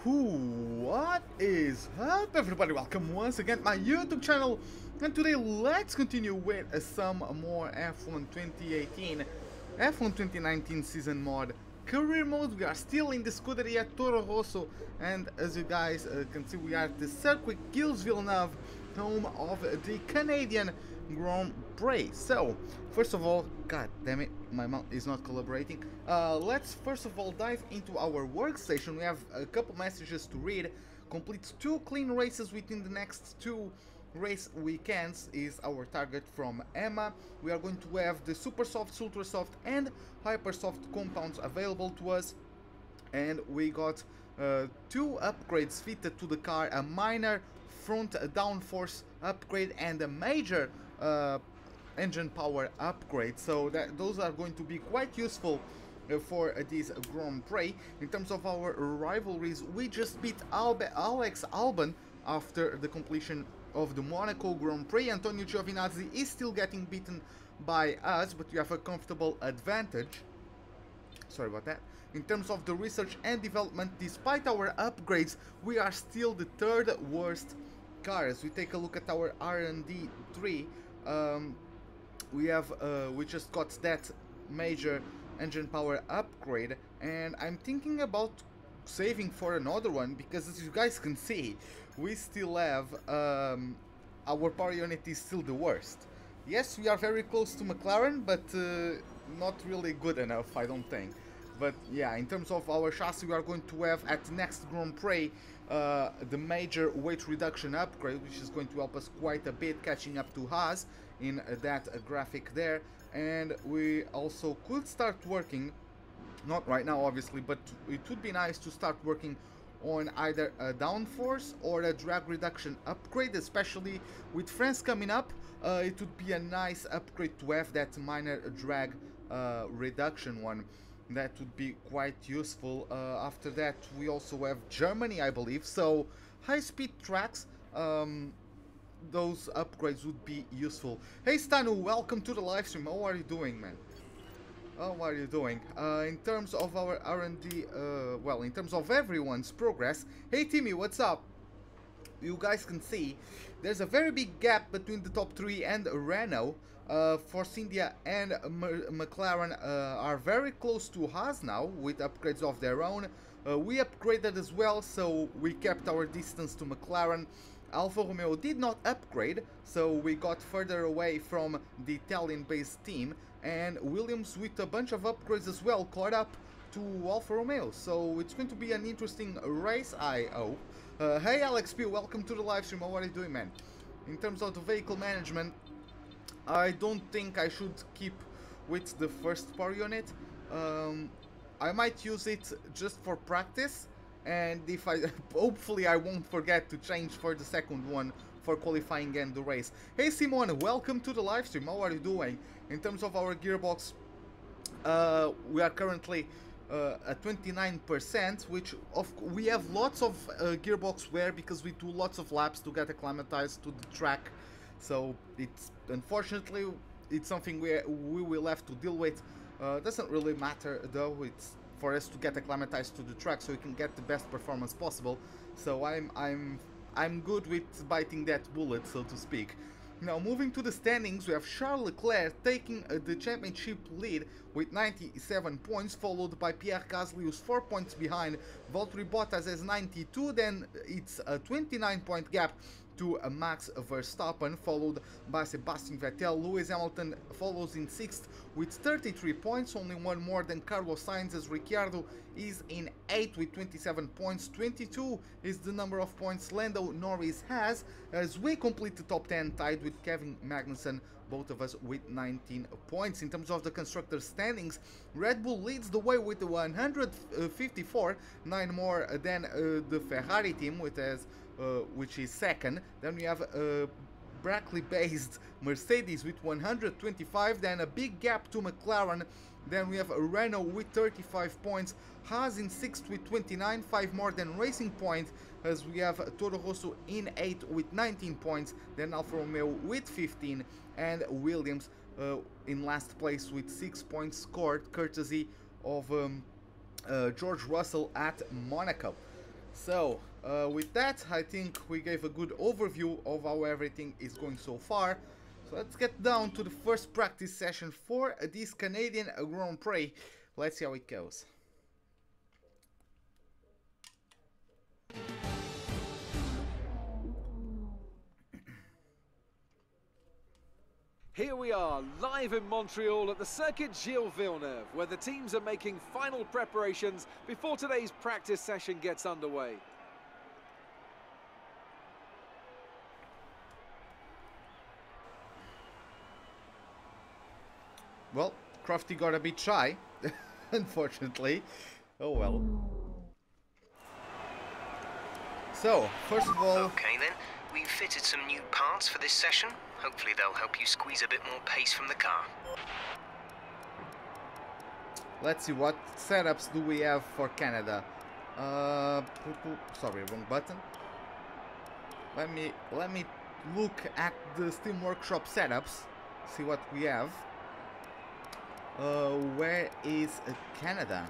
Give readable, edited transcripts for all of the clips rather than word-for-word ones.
What is up, everybody? Welcome once again to my YouTube channel, and today let's continue with some more F1 2018 F1 2019 season mod career mode. We are still in the Scuderia Toro Rosso, and as you guys can see, we are at the Circuit Gilles Villeneuve, home of the Canadian Grand Prix. So first of all, god damn it, my mouth is not collaborating. Let's first of all dive into our workstation. We have a couple messages to read. Complete 2 clean races within the next 2 race weekends is our target from Emma. We are going to have the super soft, ultra soft and hyper soft compounds available to us, and we got 2 upgrades fitted to the car: a minor front downforce upgrade and a major engine power upgrade. So those are going to be quite useful for this Grand Prix. In terms of our rivalries, we just beat Alex Albon after the completion of the Monaco Grand Prix. Antonio Giovinazzi is still getting beaten by us, but we have a comfortable advantage. Sorry about that. In terms of the research and development, despite our upgrades, we are still the 3rd worst car. As we take a look at our R&D 3, we just got that major engine power upgrade, and I'm thinking about saving for another one, because as you guys can see, we still have our power unit is still the worst. Yes, we are very close to McLaren, but not really good enough, I don't think. But yeah, in terms of our chassis, we are going to have at the next Grand Prix the major weight reduction upgrade, which is going to help us quite a bit, catching up to Haas in that graphic there. And we also could start working, not right now obviously, but it would be nice to start working on either a downforce or a drag reduction upgrade, especially with France coming up. It would be a nice upgrade to have that minor drag reduction one. That would be quite useful. After that, we also have Germany, I believe, so high-speed tracks, those upgrades would be useful. Hey Stanu, welcome to the live stream. How are you doing, man? How are you doing? In terms of our R&D, well, in terms of everyone's progress, hey Timmy, what's up? You guys can see there's a very big gap between the top 3 and Renault. Force India and McLaren are very close to Haas now with upgrades of their own. We upgraded as well, so we kept our distance to McLaren. Alfa Romeo did not upgrade, so we got further away from the Italian-based team, and Williams, with a bunch of upgrades as well, caught up to Alfa Romeo. So it's going to be an interesting race, I hope. Hey Alex P, welcome to the live stream. How are you doing, man? In terms of the vehicle management, I don't think I should keep with the first power unit. I might use it just for practice, and if I hopefully I won't forget to change for the second one for qualifying and the race. Hey Simone, welcome to the live stream. How are you doing? In terms of our gearbox, we are currently at 29%, which we have lots of gearbox wear because we do lots of laps to get acclimatized to the track. So it's unfortunately it's something we will have to deal with. Doesn't really matter though. It's for us to get acclimatized to the track so we can get the best performance possible. So I'm good with biting that bullet, so to speak. Now moving to the standings, we have Charles Leclerc taking the championship lead with 97 points, followed by Pierre Gasly, who's 4 points behind. Valtteri Bottas has 92, then it's a 29-point gap to Max Verstappen, followed by Sebastian Vettel. Lewis Hamilton follows in 6th with 33 points, only one more than Carlos Sainz, as Ricciardo is in 8th with 27 points. 22 is the number of points Lando Norris has, as we complete the top 10 tied with Kevin Magnussen, both of us with 19 points. In terms of the constructor standings, Red Bull leads the way with 154, 9 more than the Ferrari team, which is second. Then we have Brackley-based Mercedes with 125, then a big gap to McLaren. Then we have Renault with 35 points, Haas in 6th with 29, 5 more than Racing Point, as we have Toro Rosso in 8th with 19 points, then Alfa Romeo with 15, and Williams in last place with 6 points scored, courtesy of George Russell at Monaco. So, with that, I think we gave a good overview of how everything is going so far. So let's get down to the first practice session for this Canadian Grand Prix. Let's see how it goes. Here we are, live in Montreal at the Circuit Gilles Villeneuve, where the teams are making final preparations before today's practice session gets underway. Well, Crofty got a bit shy, unfortunately. Oh well. So, first of all... Okay then, we've fitted some new parts for this session. Hopefully they'll help you squeeze a bit more pace from the car. Let's see, what setups do we have for Canada? Sorry, wrong button. Let me look at the Steam Workshop setups, see what we have. Where is Canada?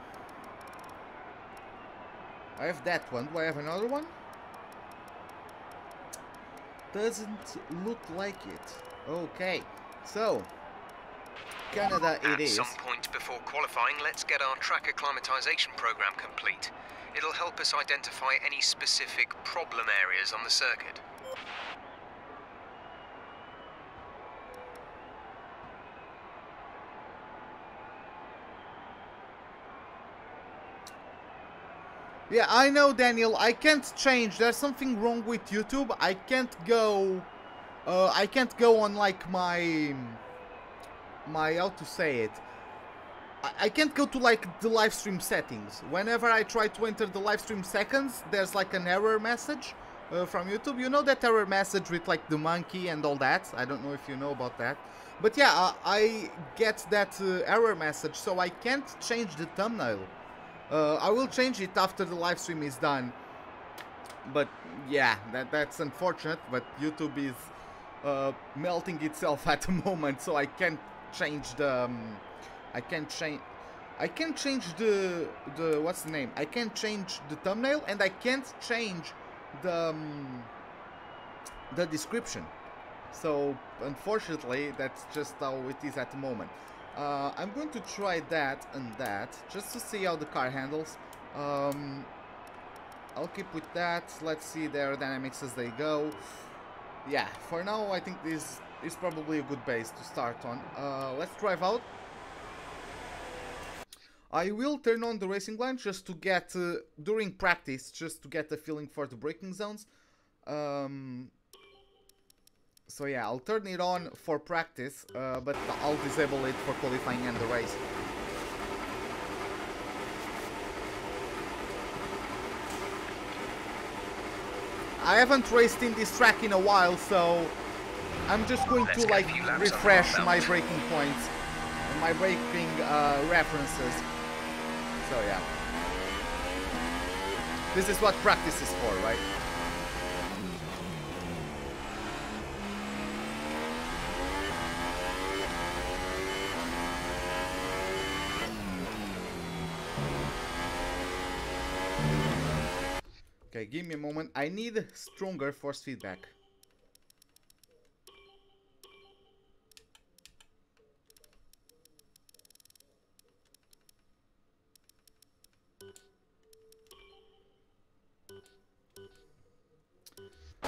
I have that one. Do I have another one? Doesn't look like it. Okay, so Canada it is. At some point before qualifying, let's get our track acclimatization program complete. It'll help us identify any specific problem areas on the circuit. Yeah, I know, Daniel. I can't change. There's something wrong with YouTube. I can't go on like my how to say it. I can't go to like the live stream settings. Whenever I try to enter the live stream seconds, there's like an error message from YouTube. You know that error message with like the monkey and all that? I don't know if you know about that. But yeah, I get that error message, so I can't change the thumbnail. I will change it after the live stream is done. But yeah, that's unfortunate, but YouTube is melting itself at the moment, so I can't change the I can't change the what's the name? I can't change the thumbnail, and I can't change the description. So unfortunately, that's just how it is at the moment. I'm going to try that and that, just to see how the car handles. I'll keep with that. Let's see the aerodynamics as they go. Yeah, for now I think this is probably a good base to start on. Let's drive out. I will turn on the racing line just to get, during practice, just to get a feeling for the braking zones. So yeah, I'll turn it on for practice, but I'll disable it for qualifying and the race. I haven't raced in this track in a while, so I'm just going to like refresh my braking points, my braking references. So yeah, this is what practice is for, right? Okay, give me a moment. I need stronger force feedback.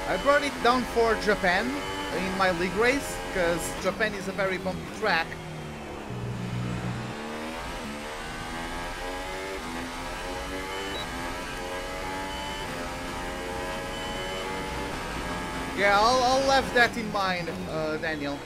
I brought it down for Japan in my league race, because Japan is a very bumpy track. Yeah, I'll have that in mind, Daniel.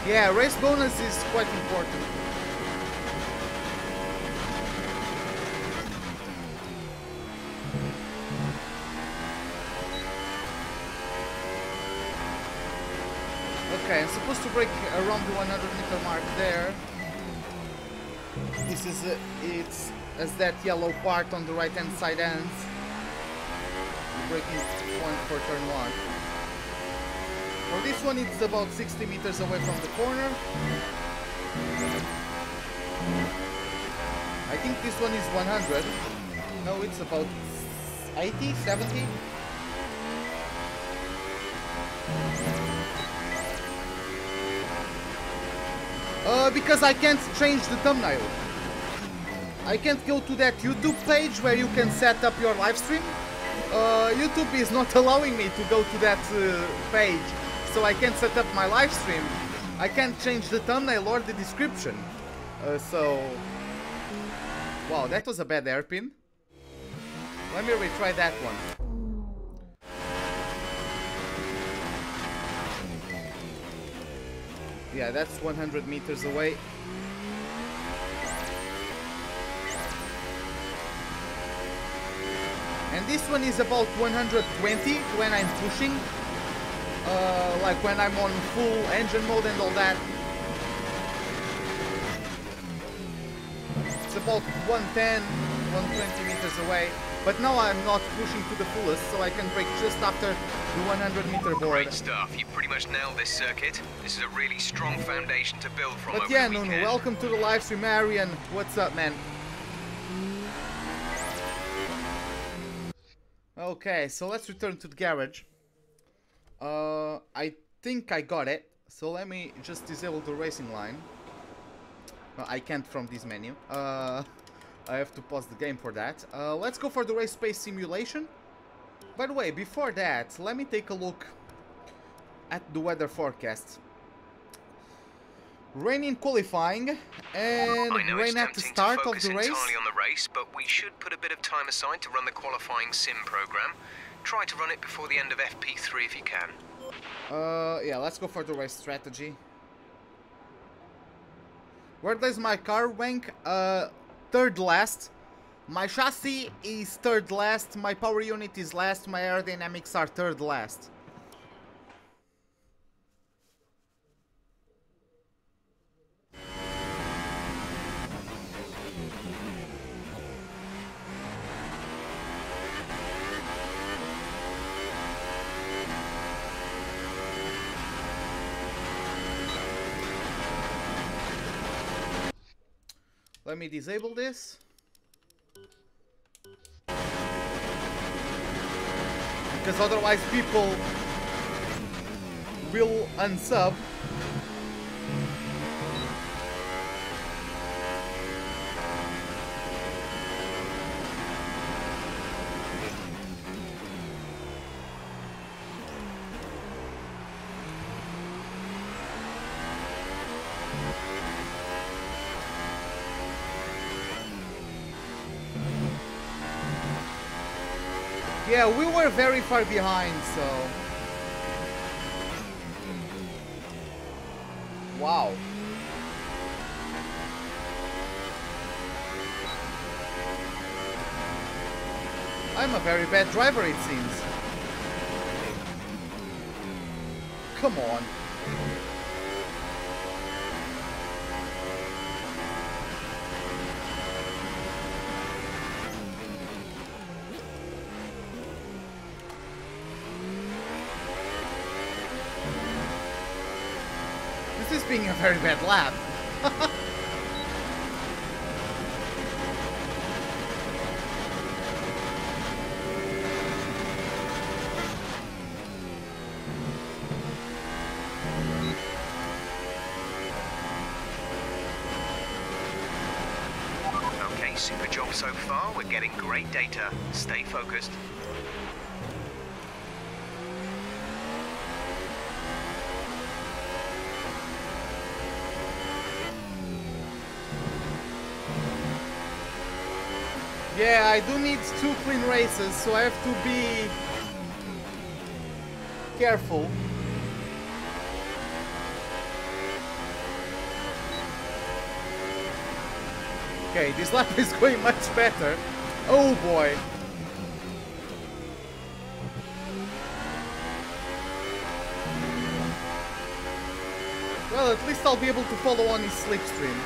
Yeah, race bonus is quite important. Okay, I'm supposed to brake around the 100-meter mark there. This is it's as that yellow part on the right-hand side ends. Braking point for turn 1. For this one, it's about 60 meters away from the corner. I think this one is 100. No, it's about 80, 70. Because I can't change the thumbnail. I can't go to that YouTube page where you can set up your live stream. YouTube is not allowing me to go to that page, so I can't set up my live stream. I can't change the thumbnail or the description. Wow, that was a bad hairpin. Let me retry that one. Yeah, that's 100 meters away. And this one is about 120 when I'm pushing. Like when I'm on full engine mode and all that. It's about 110, 120 meters away. But now I'm not pushing to the fullest, so I can brake just after the 100-meter board. Great stuff. You pretty much nailed this circuit. This is a really strong foundation to build from. But yeah, Nunu, welcome to the live stream, Arian. What's up, man? Okay, so let's return to the garage. I think I got it. So let me just disable the racing line. Well, I can't from this menu. I have to pause the game for that. Let's go for the race pace simulation. By the way, before that, let me take a look at the weather forecast. Rain in qualifying and rain at the start of the race. Entirely on the race, but we should put a bit of time aside to run the qualifying sim program. Try to run it before the end of FP3 if you can. Yeah, let's go for the race strategy. Where does my car rank? Third last. My chassis is third last, my power unit is last, my aerodynamics are third last. Let me disable this. Because otherwise people will unsub. Yeah, we were very far behind, so... Wow. I'm a very bad driver, it seems. Come on. This is being a very bad lap. Okay, super job so far. We're getting great data. Stay focused. Yeah, I do need 2 clean races, so I have to be careful. Okay, this lap is going much better. Oh boy. Well, at least I'll be able to follow on his slipstream.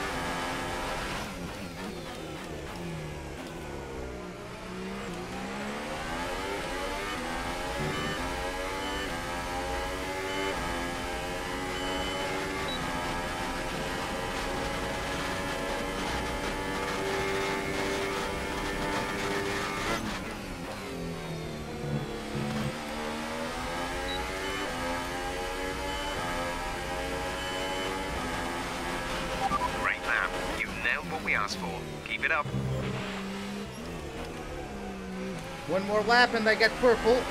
One more lap and I get purple.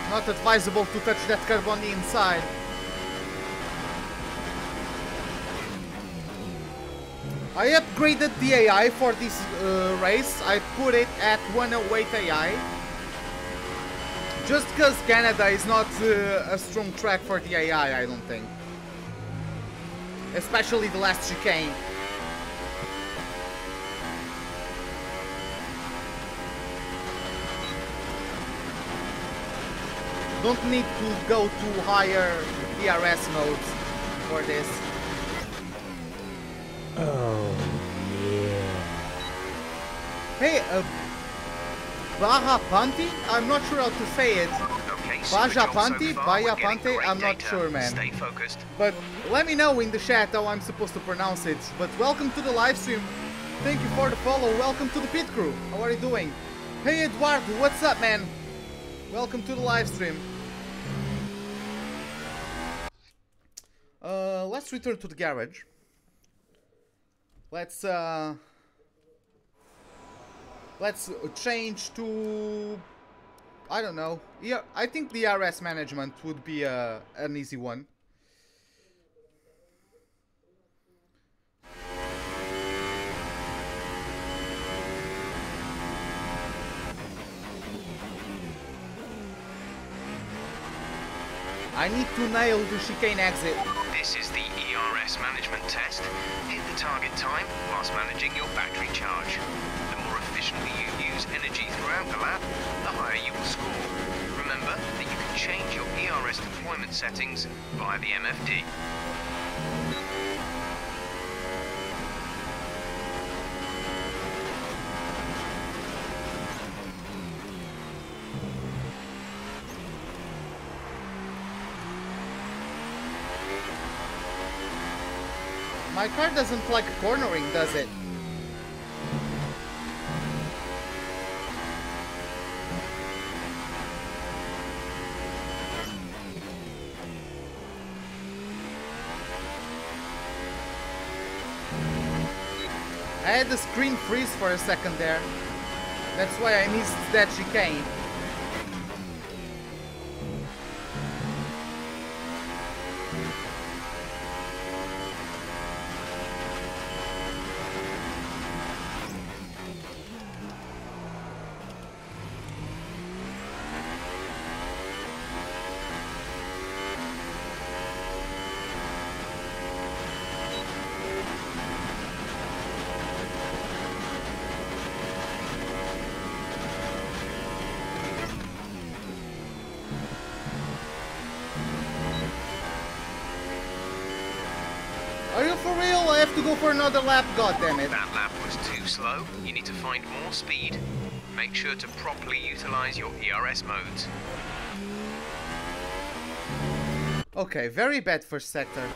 Not advisable to touch that curb on the inside. I upgraded the AI for this race. I put it at 108 AI. Just because Canada is not a strong track for the AI, I don't think. Especially the last chicane. Don't need to go to higher DRS modes for this. Oh, yeah. Hey, Baja Panti? I'm not sure how to say it. Okay, Baja Panti? Baja Panti? I'm not sure, man. Stay focused. But let me know in the chat how I'm supposed to pronounce it. But welcome to the live stream. Thank you for the follow. Welcome to the pit crew. How are you doing? Hey, Eduardo, what's up, man? Welcome to the live stream. Let's return to the garage. Let's change to, I don't know. Yeah, I think the RS management would be an easy one. I need to nail the chicane exit. This is the ERS management test. Hit the target time whilst managing your battery charge. The more efficiently you use energy throughout the lap, the higher you will score. Remember that you can change your ERS deployment settings via the MFD. My car doesn't like cornering, does it? I had the screen freeze for a second there. That's why I missed that chicane. Are you for real? I have to go for another lap, goddammit. That lap was too slow. You need to find more speed. Make sure to properly utilize your ERS modes. Okay, very bad first sector.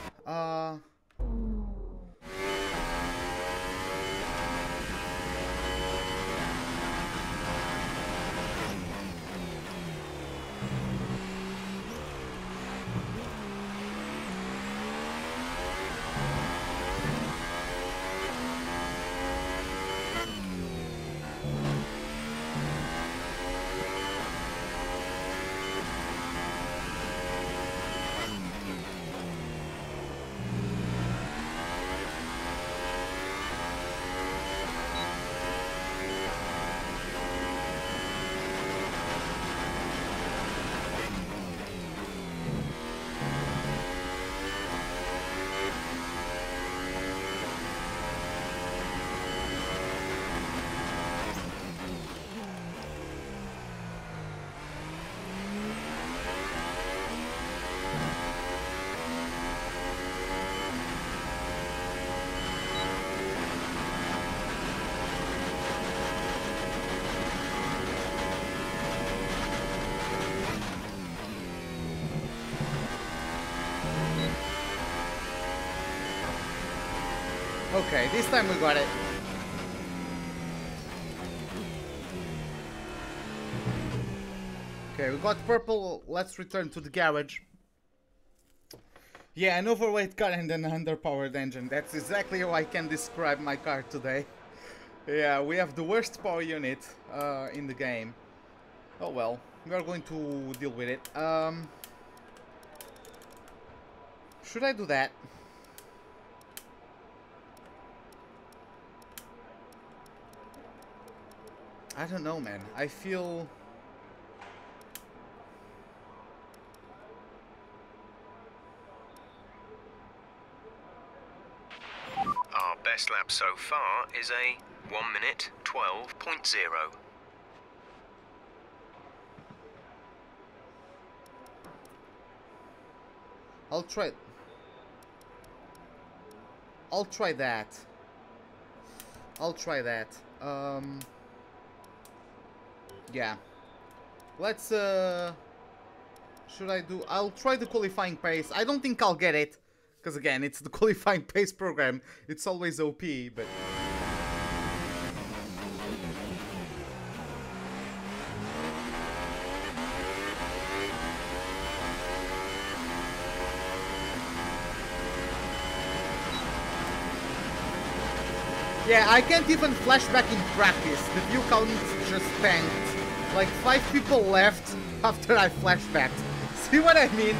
Okay, this time we got it. Okay, we got purple. Let's return to the garage. Yeah, an overweight car and an underpowered engine. That's exactly how I can describe my car today. Yeah, we have the worst power unit in the game. Oh well, we are going to deal with it. Should I do that? I don't know, man. I feel... Our best lap so far is a 1 minute 12.0. I'll try that. I'll try that. Yeah. Let's should I do... I'll try the qualifying pace. I don't think I'll get it. Because again, it's the qualifying pace program. It's always OP, but... Yeah, I can't even flash back in practice. The view count just tanked. Like 5 people left after I flashbacked. See what I mean?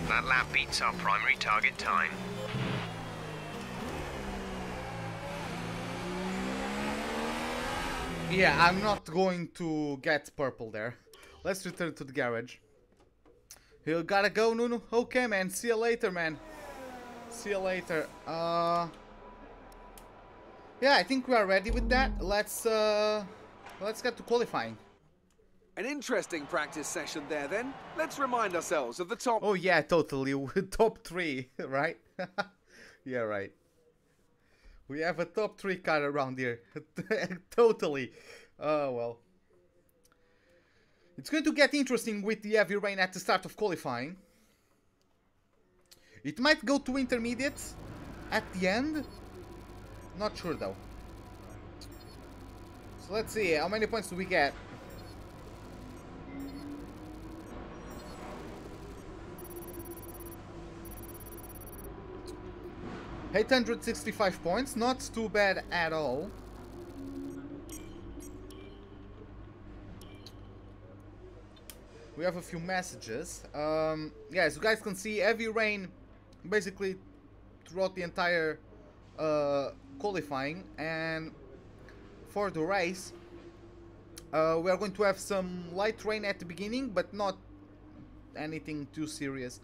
That lap beats our primary target time. Yeah, I'm not going to get purple there. Let's return to the garage. You gotta go, Nuno? Okay, man. See you later, man. See you later. Yeah, I think we are ready with that. Let's get to qualifying. An interesting practice session there then. Let's remind ourselves of the top... Oh yeah, totally. Top 3, right? Yeah, right. We have a top 3 car around here. Totally. Oh, well. It's going to get interesting with the heavy rain at the start of qualifying. It might go to intermediates at the end. Not sure though. So let's see, how many points do we get? $865 points, not too bad at all. We have a few messages. Yeah, as you guys can see, heavy rain basically throughout the entire qualifying, and for the race we are going to have some light rain at the beginning, but not anything too serious.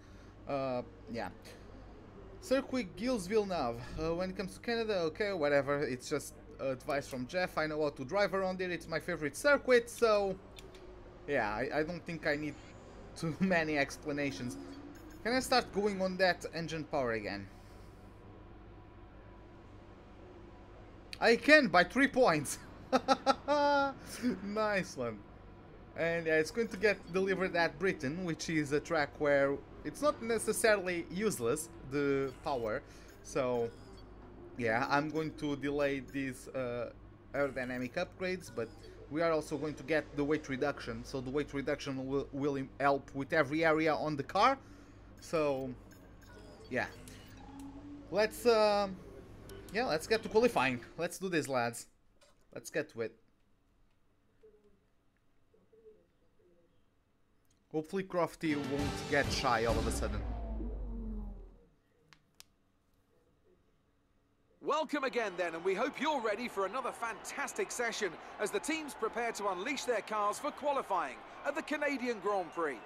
Yeah. Circuit Gilles Villeneuve. When it comes to Canada, okay, whatever. It's just advice from Jeff. I know how to drive around it. It's my favorite circuit, so yeah, I don't think I need too many explanations. Can I start going on that engine power again? I can, by 3 points. Nice one. And yeah, it's going to get delivered at Britain, which is a track where it's not necessarily useless, the power, So yeah, I'm going to delay these aerodynamic upgrades, but we are also going to get the weight reduction. So the weight reduction will help with every area on the car. So yeah, let's get to qualifying. Let's do this, lads. Let's get to it. Hopefully Crofty won't get shy all of a sudden. Welcome again then, and we hope you're ready for another fantastic session as the teams prepare to unleash their cars for qualifying at the Canadian Grand Prix.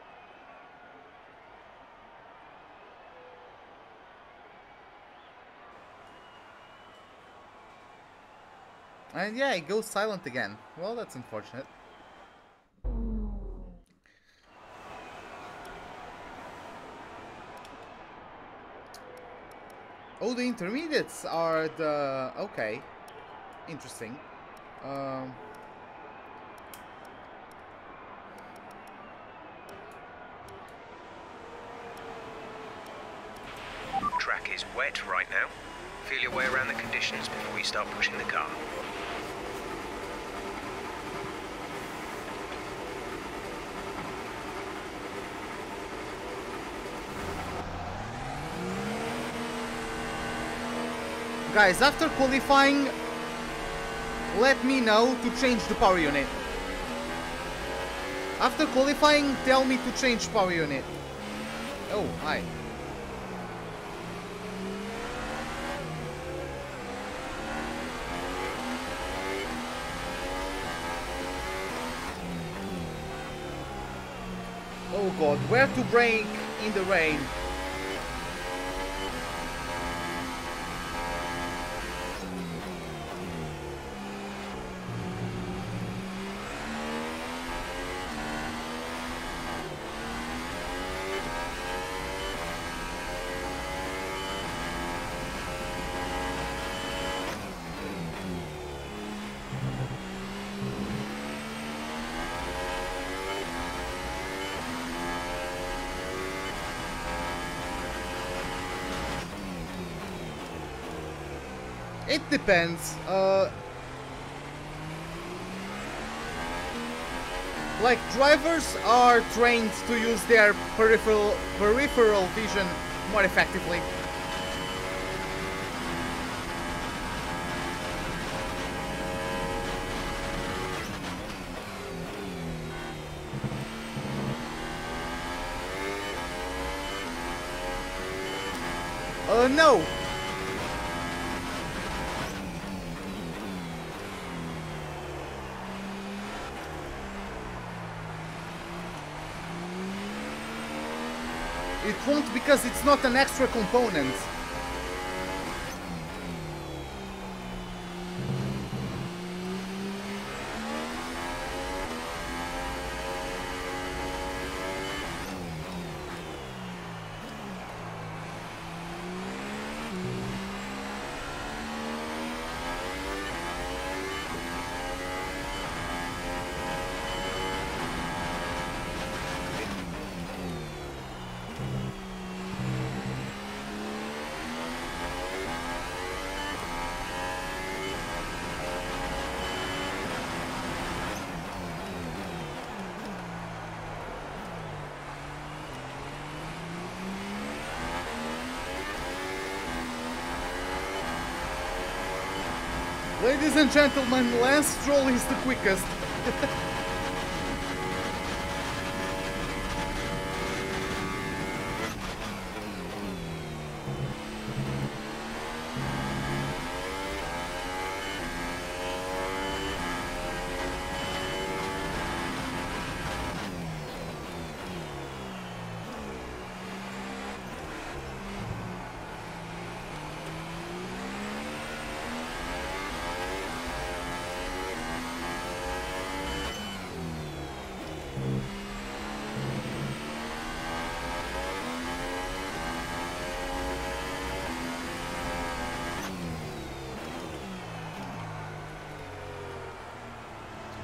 And yeah, it goes silent again. Well, that's unfortunate. Oh, the intermediates are the... okay. Interesting. Track is wet right now. Feel your way around the conditions before we start pushing the car. Guys, after qualifying, let me know to change the power unit. After qualifying, tell me to change power unit. Oh, hi. Oh god, where to brake in the rain? It depends. Like, drivers are trained to use their peripheral vision more effectively. No! It won't, because it's not an extra component. Ladies and gentlemen, Lance Stroll is the quickest.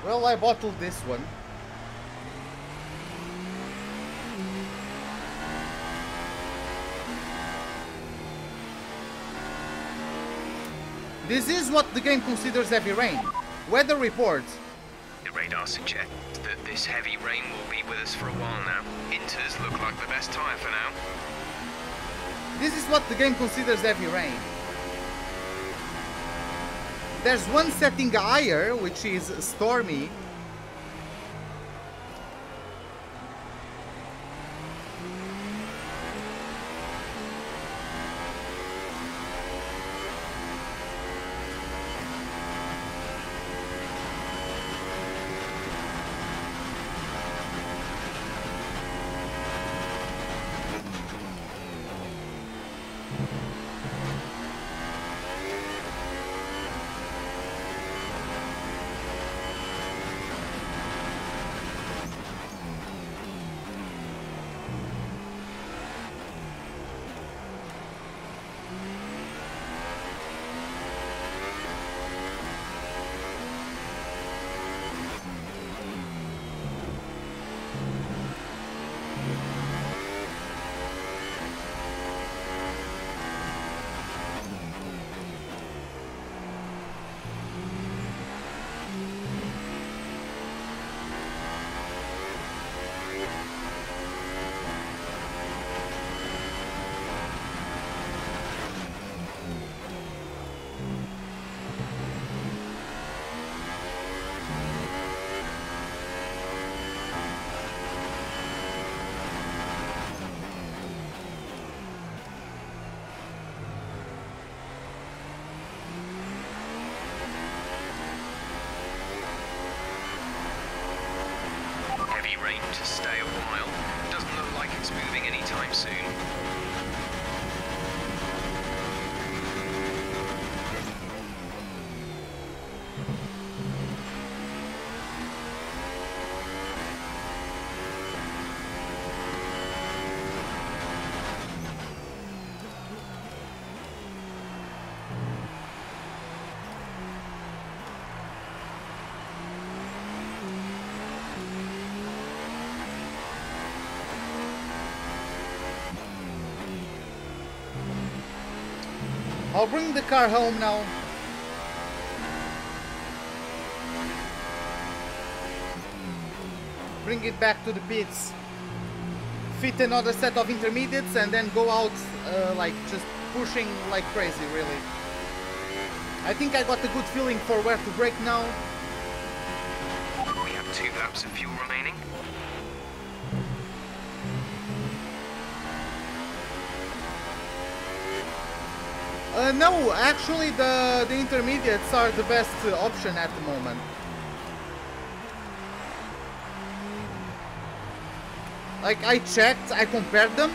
Well, I bottled this one. This is what the game considers heavy rain. Weather report. The radar suggests that this heavy rain will be with us for a while now. Inters look like the best tyre for now. This is what the game considers heavy rain. There's one setting higher, which is stormy. To stay a while. Doesn't look like it's moving anytime soon. I'll bring the car home now. Bring it back to the pits. Fit another set of intermediates and then go out like just pushing like crazy, really. I think I got a good feeling for where to brake now. We have 2 laps of fuel remaining. No, actually the intermediates are the best option at the moment. Like, I checked, I compared them.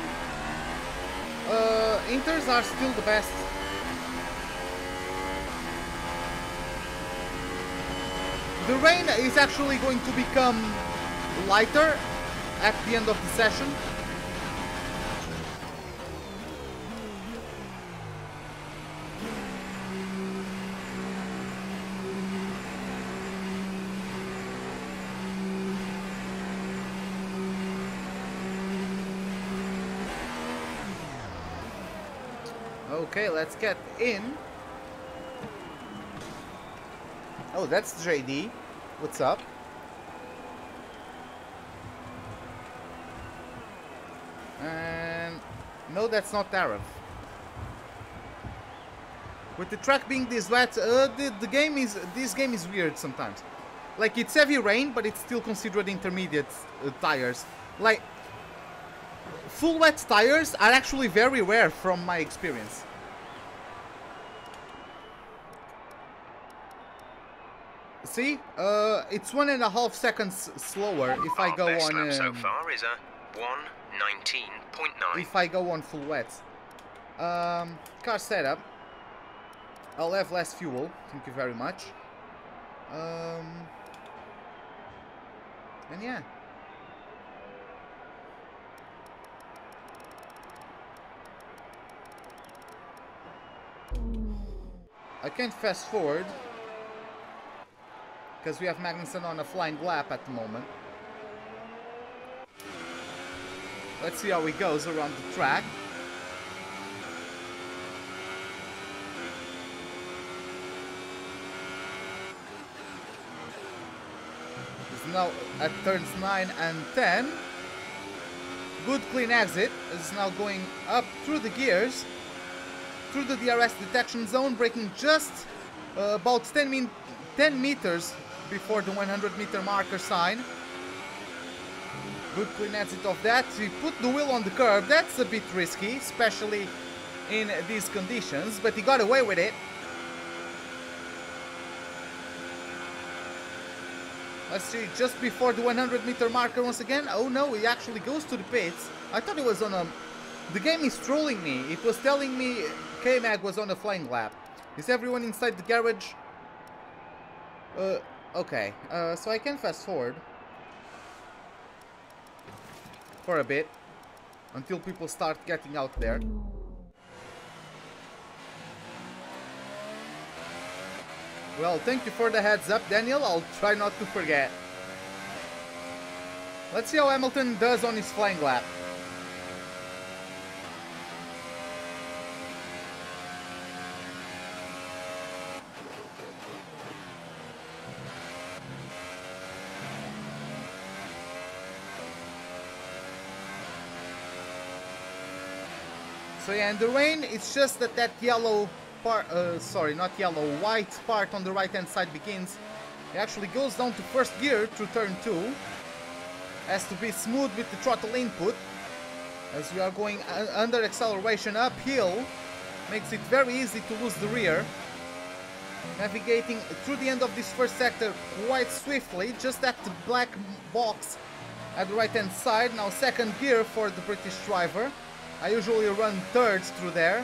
Inters are still the best. The rain is actually going to become lighter at the end of the session. Okay, let's get in. Oh, that's JD. What's up? And no, that's not Tariff. With the track being this wet, this game is weird sometimes. Like, it's heavy rain, but it's still considered intermediate tires. Like, full wet tires are actually very rare from my experience. See, it's 1.5 seconds slower if I go best on. Lap so far is a 1:19.9. If I go on full wet. Car setup. I'll have less fuel. Thank you very much. And yeah. I can't fast forward because we have Magnussen on a flying lap at the moment. Let's see how he goes around the track. now at turns 9 and 10. Good clean exit. Is now going up through the gears, through the DRS detection zone, braking just about 10 meters before the 100-meter marker sign. Good clean exit of that. We put the wheel on the curb. That's a bit risky, especially in these conditions, but he got away with it. Let's see, just before the 100-meter marker once again. Oh no, he actually goes to the pits. I thought it was on a... The game is trolling me. It was telling me K-Mag was on a flying lap. Is everyone inside the garage? Okay. So I can fast forward for a bit until people start getting out there. Well, thank you for the heads up, Daniel. I'll try not to forget. Let's see how Hamilton does on his flying lap. So yeah, and the rain, it's just that yellow part, sorry, not yellow, white part on the right hand side begins. It actually goes down to first gear through turn 2. Has to be smooth with the throttle input, as we are going under acceleration uphill. Makes it very easy to lose the rear. Navigating through the end of this first sector quite swiftly, just at the black box at the right hand side. Now second gear for the British driver. I usually run thirds through there.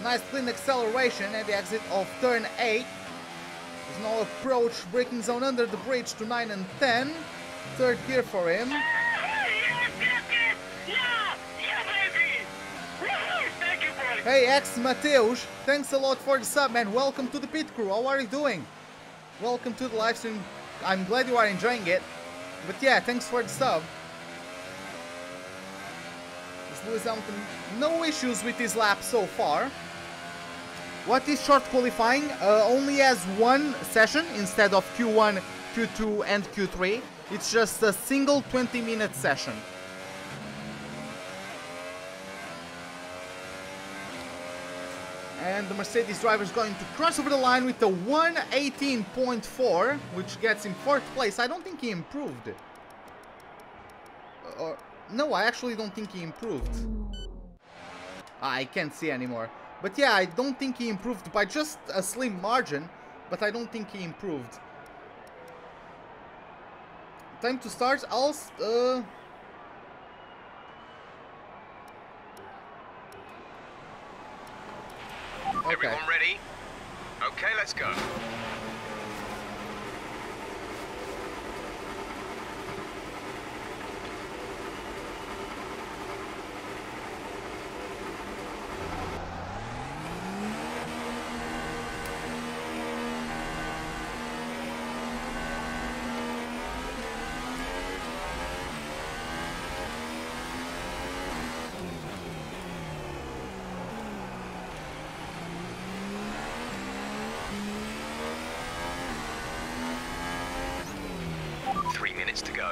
Nice clean acceleration at the exit of turn 8. There's no approach, braking zone under the bridge to 9 and 10. Third gear for him. Hey X Mateus, thanks a lot for the sub, man. Welcome to the pit crew. How are you doing? Welcome to the live stream. I'm glad you are enjoying it. But yeah, thanks for the sub. Lewis Hamilton, no issues with his lap so far. What is short qualifying? Only has one session instead of Q1, Q2 and Q3. It's just a single 20-minute session. And the Mercedes driver is going to cross over the line with a 1:18.4, which gets him 4th place. I don't think he improved. No, I actually don't think he improved. I can't see anymore. But yeah, I don't think he improved by just a slim margin, but I don't think he improved. Time to start. Okay. Everyone ready? Okay, let's go. To go.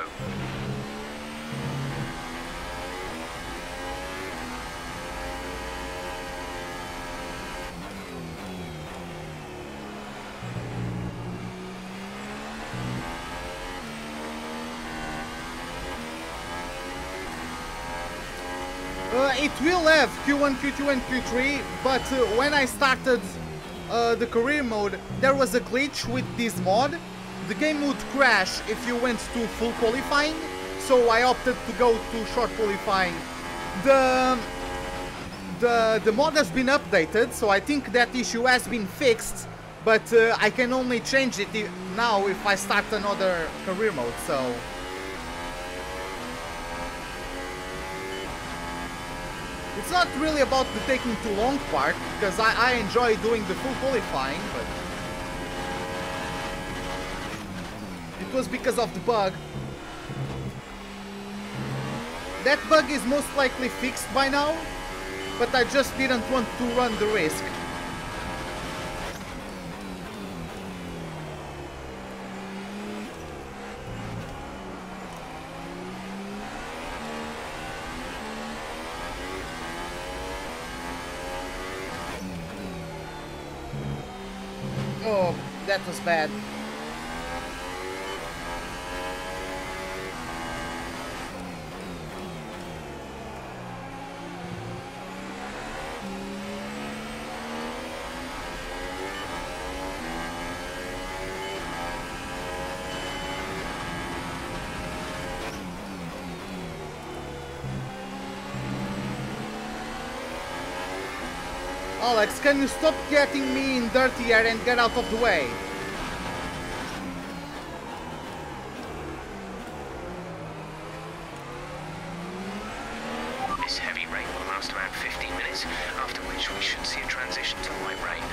It will have Q1, Q2 and Q3, but when I started the career mode, there was a glitch with this mod. The game would crash if you went to full qualifying, so I opted to go to short qualifying. The mod has been updated, so I think that issue has been fixed, but I can only change it now if I start another career mode, so... It's not really about the taking too long part, because I enjoy doing the full qualifying, but... It was because of the bug. That bug is most likely fixed by now, but I just didn't want to run the risk. Oh, that was bad. Alex, can you stop getting me in dirty air and get out of the way? This heavy rain will last around 15 minutes, after which we should see a transition to light rain.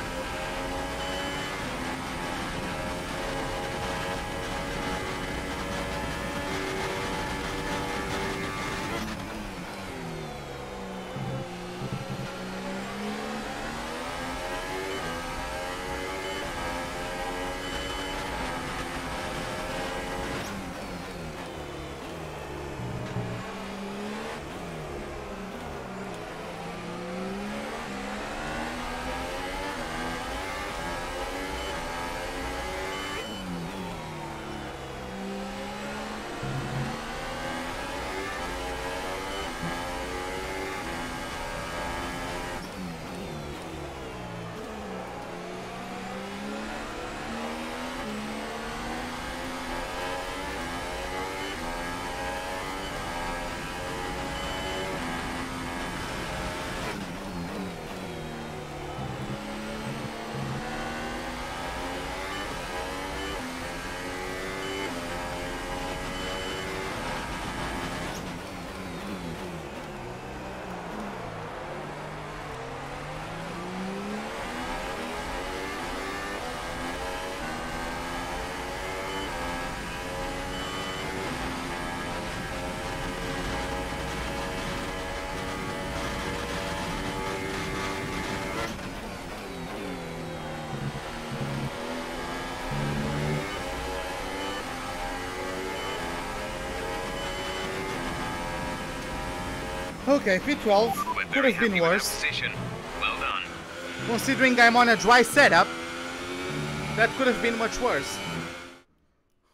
Okay, P12 could have been worse. Well done. Considering I'm on a dry setup, that could have been much worse.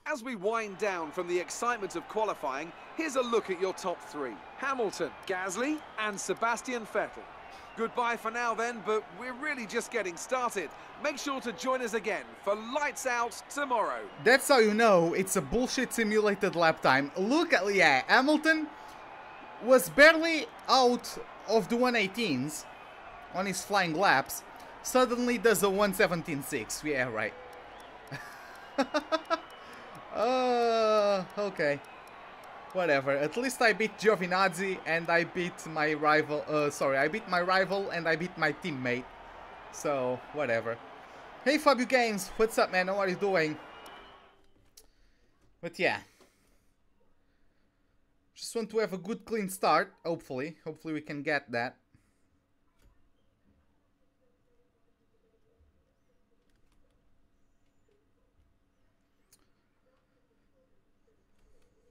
As we wind down from the excitement of qualifying, here's a look at your top three. Hamilton, Gasly and Sebastian Vettel. Goodbye for now then, but we're really just getting started. Make sure to join us again for Lights Out tomorrow. That's how you know it's a bullshit simulated lap time. Look at, yeah, Hamilton was barely out of the 118s on his flying laps. Suddenly does a 117.6. Yeah, right. Okay. Whatever. At least I beat Giovinazzi and I beat my rival. I beat my rival and I beat my teammate. So, whatever. Hey, Fabio Games. What's up, man? How are you doing? But yeah. Just want to have a good, clean start. Hopefully. Hopefully we can get that.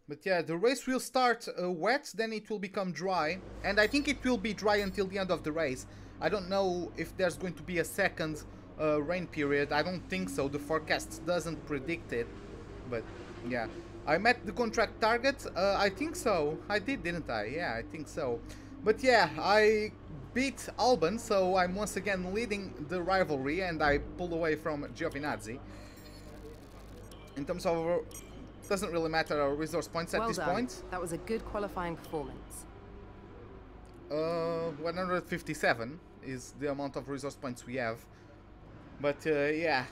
But yeah, the race will start wet, then it will become dry. And I think it will be dry until the end of the race. I don't know if there's going to be a second rain period. I don't think so. The forecast doesn't predict it. But yeah. I met the contract target. I think so. I did, didn't I? Yeah, I think so. But yeah, I beat Albon, so I'm once again leading the rivalry. And I pulled away from Giovinazzi. In terms of... doesn't really matter our resource points at this point. That was a good qualifying performance. 157 is the amount of resource points we have. But yeah.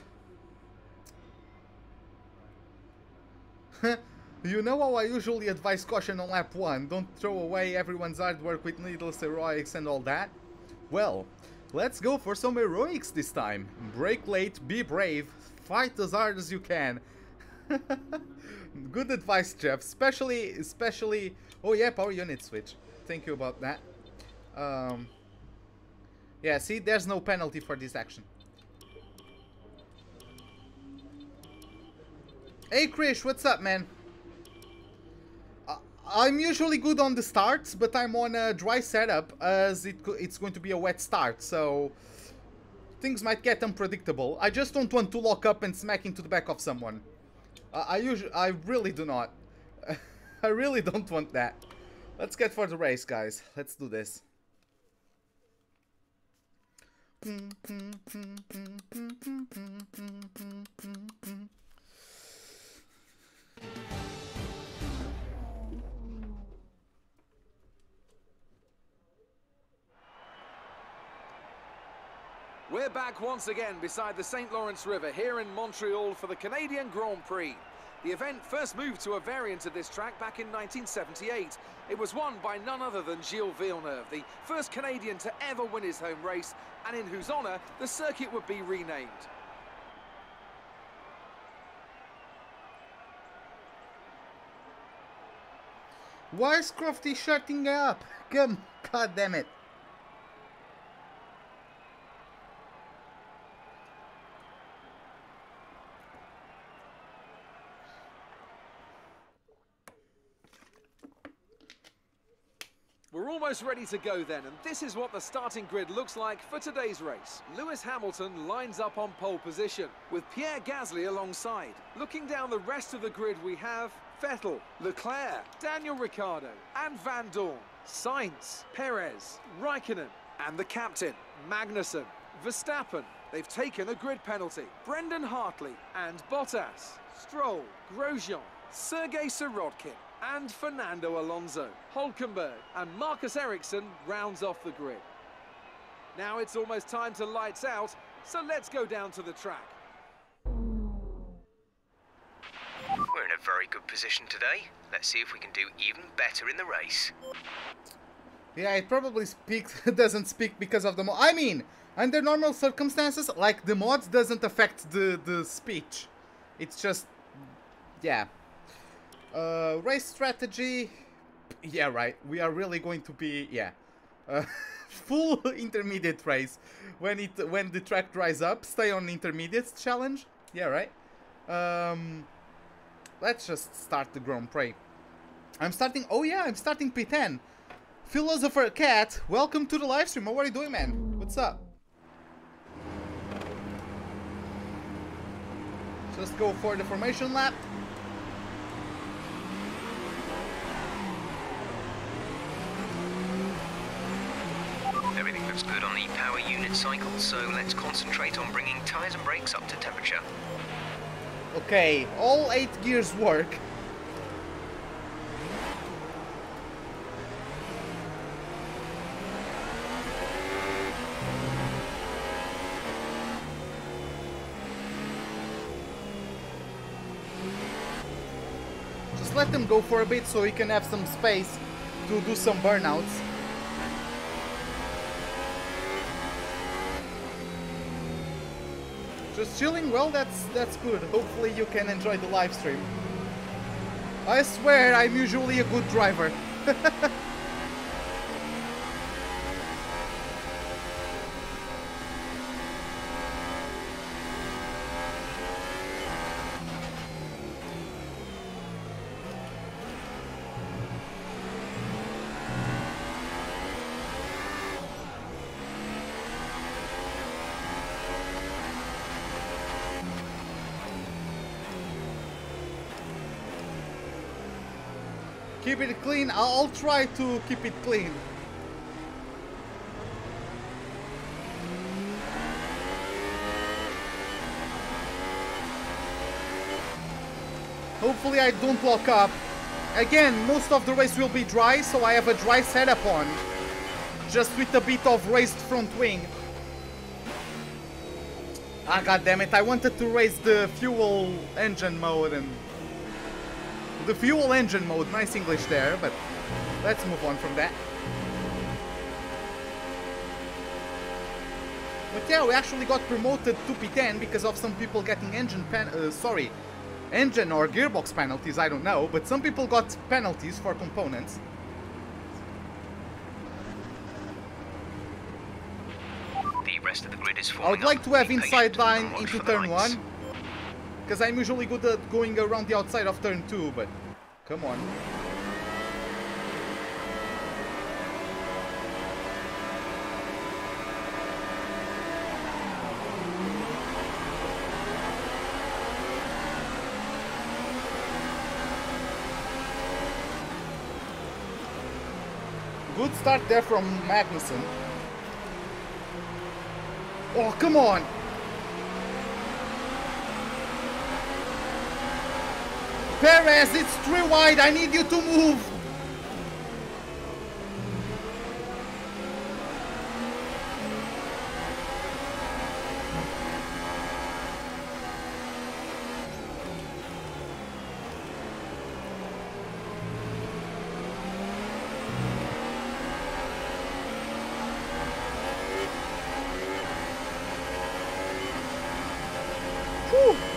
You know how I usually advise caution on lap 1, don't throw away everyone's hard work with needless heroics and all that? Well, let's go for some heroics this time. Brake late, be brave, fight as hard as you can. Good advice, Jeff. Especially... Oh yeah, power unit switch. Thank you about that. Yeah, see, there's no penalty for this action. Hey Krish, what's up, man? I'm usually good on the starts, but I'm on a dry setup as it's going to be a wet start, so things might get unpredictable. I just don't want to lock up and smack into the back of someone. I really do not. I really don't want that. Let's get for the race, guys. Let's do this. We're back once again beside the St. Lawrence River here in Montreal for the Canadian Grand Prix. The event first moved to a variant of this track back in 1978. It was won by none other than Gilles Villeneuve, the first Canadian to ever win his home race, and in whose honour the circuit would be renamed. Why is Crofty shutting up? God damn it. We're almost ready to go then, and this is what the starting grid looks like for today's race. Lewis Hamilton lines up on pole position, with Pierre Gasly alongside. Looking down the rest of the grid, we have Vettel, Leclerc, Daniel Ricciardo, and Vandoorne, Sainz, Perez, Raikkonen, and the captain, Magnussen, Verstappen. They've taken a grid penalty. Brendan Hartley and Bottas, Stroll, Grosjean, Sergei Sirotkin, and Fernando Alonso. Hülkenberg and Marcus Ericsson rounds off the grid. Now it's almost time to lights out, so let's go down to the track. We're in a very good position today. Let's see if we can do even better in the race. Yeah, it probably doesn't speak because of the mod. I mean, under normal circumstances, like the mods doesn't affect the speech. It's just, yeah. Race strategy, yeah, right. We are really going to be, yeah, full intermediate race. When the track dries up, stay on intermediates challenge. Yeah, right. Let's just start the Grand Prix. I'm starting. Oh yeah, I'm starting P10. Philosopher Cat, welcome to the live stream. How are you doing, man? What's up? Just go for the formation lap. Everything looks good on the power unit cycle, so let's concentrate on bringing tyres and brakes up to temperature. Okay, all 8 gears work. Just let them go for a bit so we can have some space to do some burnouts. Just chilling? Well, that's good. Hopefully you can enjoy the live stream. I swear I'm usually a good driver. Keep it clean. I'll try to keep it clean. Hopefully I don't lock up. Again, most of the race will be dry, so I have a dry setup on. Just with a bit of raised front wing. Ah, goddammit, I wanted to raise the fuel engine mode and... The fuel engine mode, nice English there, but let's move on from that. But yeah, we actually got promoted to P10 because of some people getting engine or gearbox penalties, I don't know, but some people got penalties for components. The rest of the grid is I would like to have inside line into turn 1. Because I'm usually good at going around the outside of turn 2, but come on. Good start there from Magnussen. Oh, come on! Perez, it's 3 wide, I need you to move!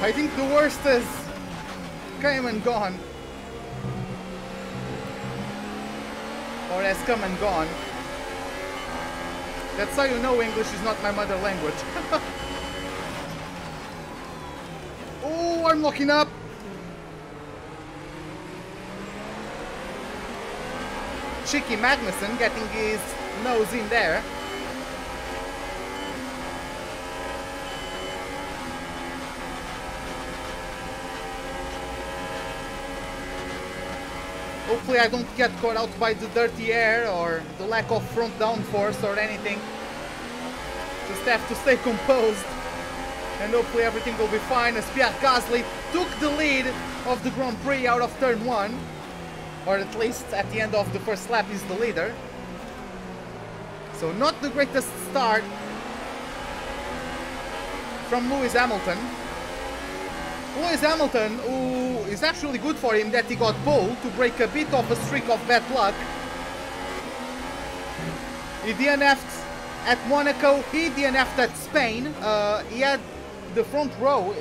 I think the worst is came and gone. Or has come and gone. That's how you know English is not my mother language. Oh, I'm locking up. Cheeky Magnussen getting his nose in there. Hopefully I don't get caught out by the dirty air or the lack of front downforce or anything. Just have to stay composed and hopefully everything will be fine as Pierre Gasly took the lead of the Grand Prix out of turn 1. Or at least at the end of the first lap is the leader. So not the greatest start from Lewis Hamilton. Lewis Hamilton, who is actually good for him that he got pole to break a bit of a streak of bad luck. He DNF'd at Monaco, he DNF'd at Spain. He had the front row,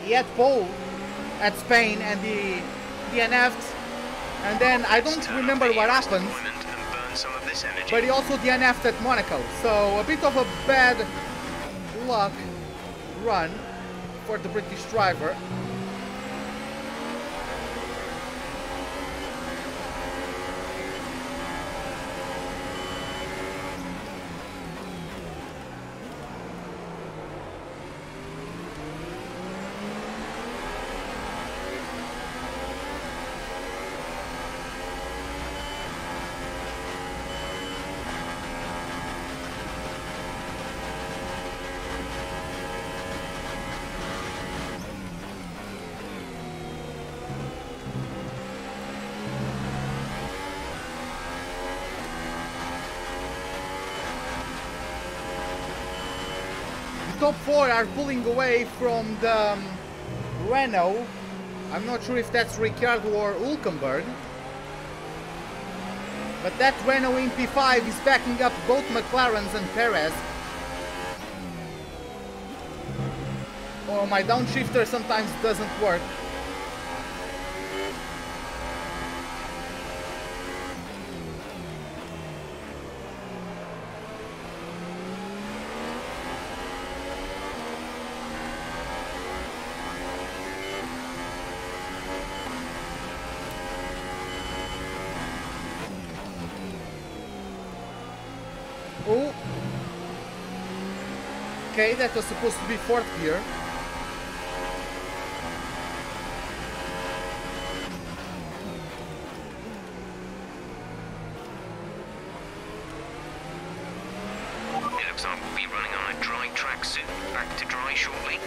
he had pole at Spain and he DNF'd. And then I don't remember what happened, but he also DNF'd at Monaco. So a bit of a bad luck run for the British driver. Top 4 are pulling away from the Renault. I'm not sure if that's Ricciardo or Hülkenberg. But that Renault in P5 is backing up both McLarens and Perez. Oh, my downshifter sometimes doesn't work. Oh. Okay, that was supposed to be 4th gear. It looks like we'll be running on a dry track soon. Back to dry shortly.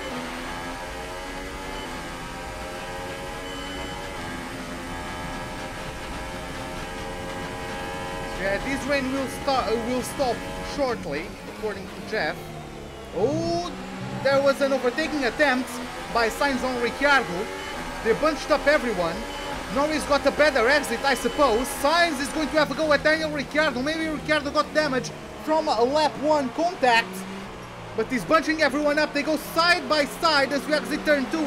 Yeah, this rain will stop shortly, according to Jeff. Oh, there was an overtaking attempt by Sainz on Ricciardo. They bunched up everyone. Norris got a better exit, I suppose. Sainz is going to have a go at Daniel Ricciardo. Maybe Ricciardo got damage from a lap 1 contact. But he's bunching everyone up. They go side by side as we exit turn 2.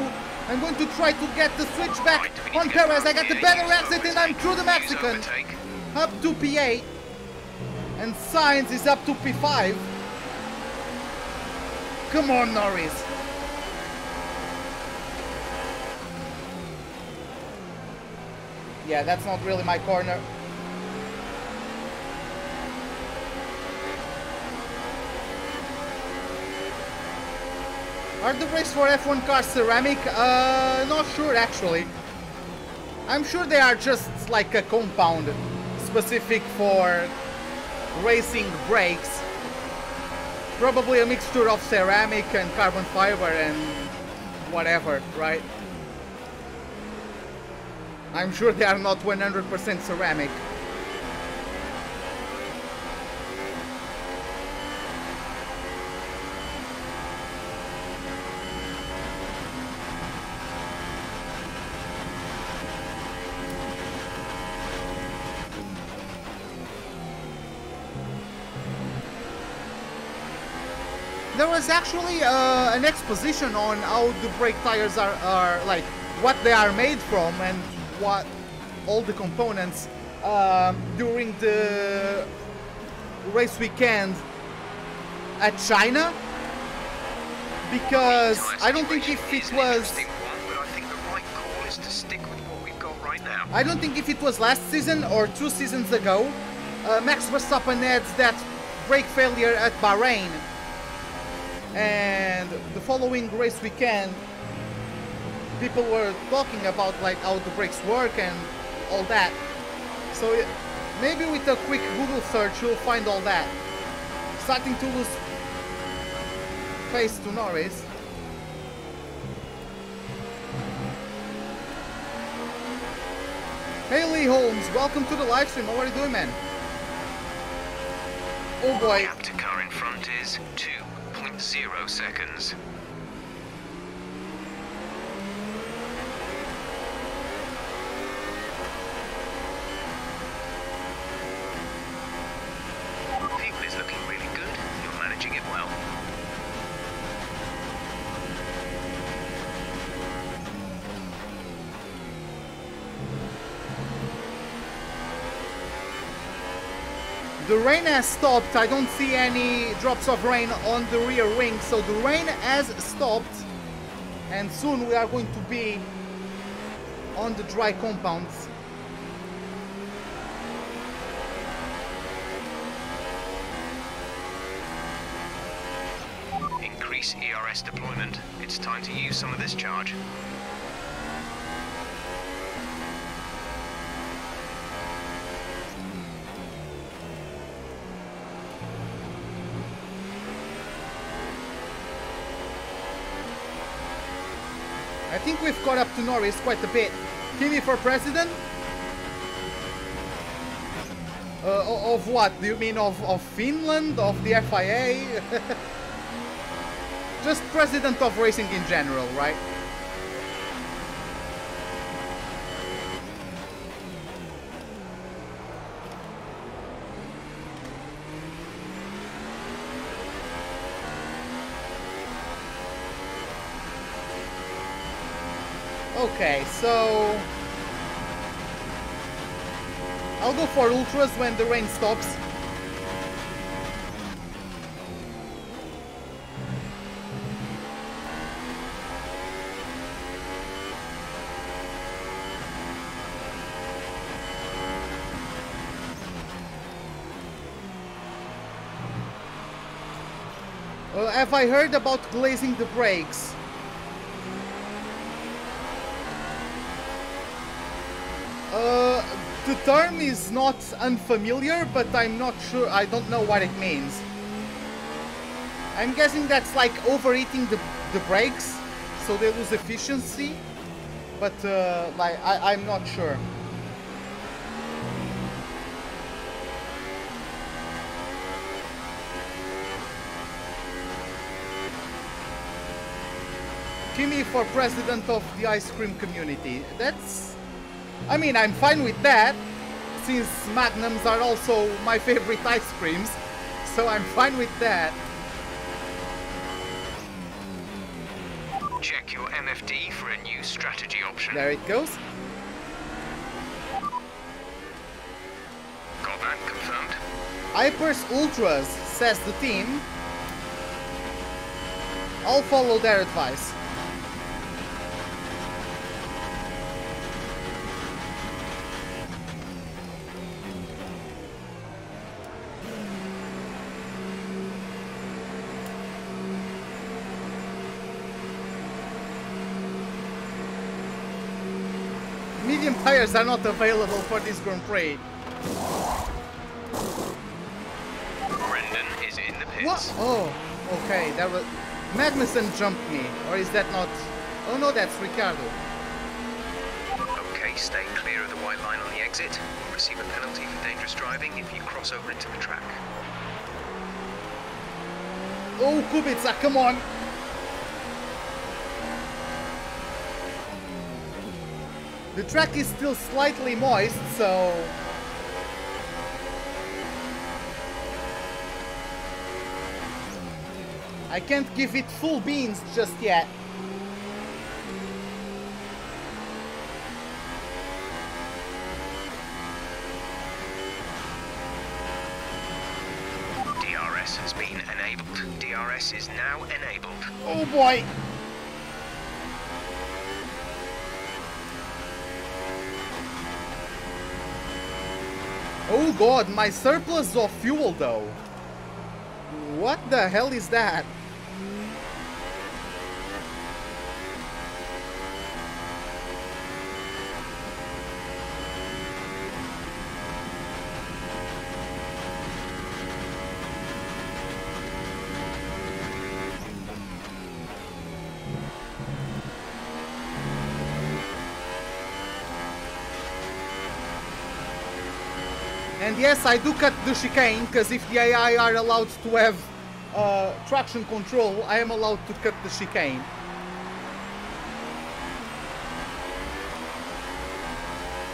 I'm going to try to get the switch back on Perez. I got the better exit and I'm through the Mexican. Up to P8. And Sainz is up to P5. Come on, Norris. Yeah, that's not really my corner. Are the brakes for F1 cars ceramic? Not sure actually. I'm sure they are just like a compound specific for racing brakes. Probably a mixture of ceramic and carbon fiber and whatever, right? I'm sure they are not 100% ceramic. There was actually an exposition on how the brake tires are like what they are made from and what all the components during the race weekend at China, because I don't think if it was I don't think if it was last season or 2 seasons ago, Max Verstappen had that brake failure at Bahrain. And the following race weekend, people were talking about like how the brakes work and all that. So maybe with a quick Google search, you'll find all that. Starting to lose pace to Norris. Haley Holmes, welcome to the live stream. How are you doing, man? Oh boy. Gap to car in front is 2.0 seconds. Fuel is looking really good. You're managing it well. The rain has stopped. I don't see any drops of rain on the rear wing, so the rain has stopped, and soon we are going to be on the dry compounds. Increase ERS deployment. It's time to use some of this charge. I think we've caught up to Norris quite a bit. Kimi for president? Of what? Do you mean of Finland? Of the FIA? Just president of racing in general, right? Okay, so I'll go for ultras when the rain stops. Have I heard about glazing the brakes? The term is not unfamiliar, but I'm not sure, I don't know what it means. I'm guessing that's like overheating the brakes, so they lose efficiency, but like I'm not sure. Kimi for president of the ice cream community. That's... I mean, I'm fine with that, since Magnums are also my favorite ice creams, so I'm fine with that. Check your MFD for a new strategy option. There it goes. Got that confirmed? Hypers Ultras, says the team. I'll follow their advice. Medium tires are not available for this Grand Prix. Vandoorne is in the pits. What? Oh, okay. That was Magnussen jumped me, or is that not? Oh no, that's Ricciardo. Okay, stay clear of the white line on the exit. You'll receive a penalty for dangerous driving if you cross over into the track. Oh, Kubica, come on! The track is still slightly moist, so... I can't give it full beans just yet. DRS has been enabled. DRS is now enabled. Oh boy! Oh god, my surplus of fuel though. What the hell is that? And yes, I do cut the chicane, because if the AI are allowed to have traction control, I am allowed to cut the chicane.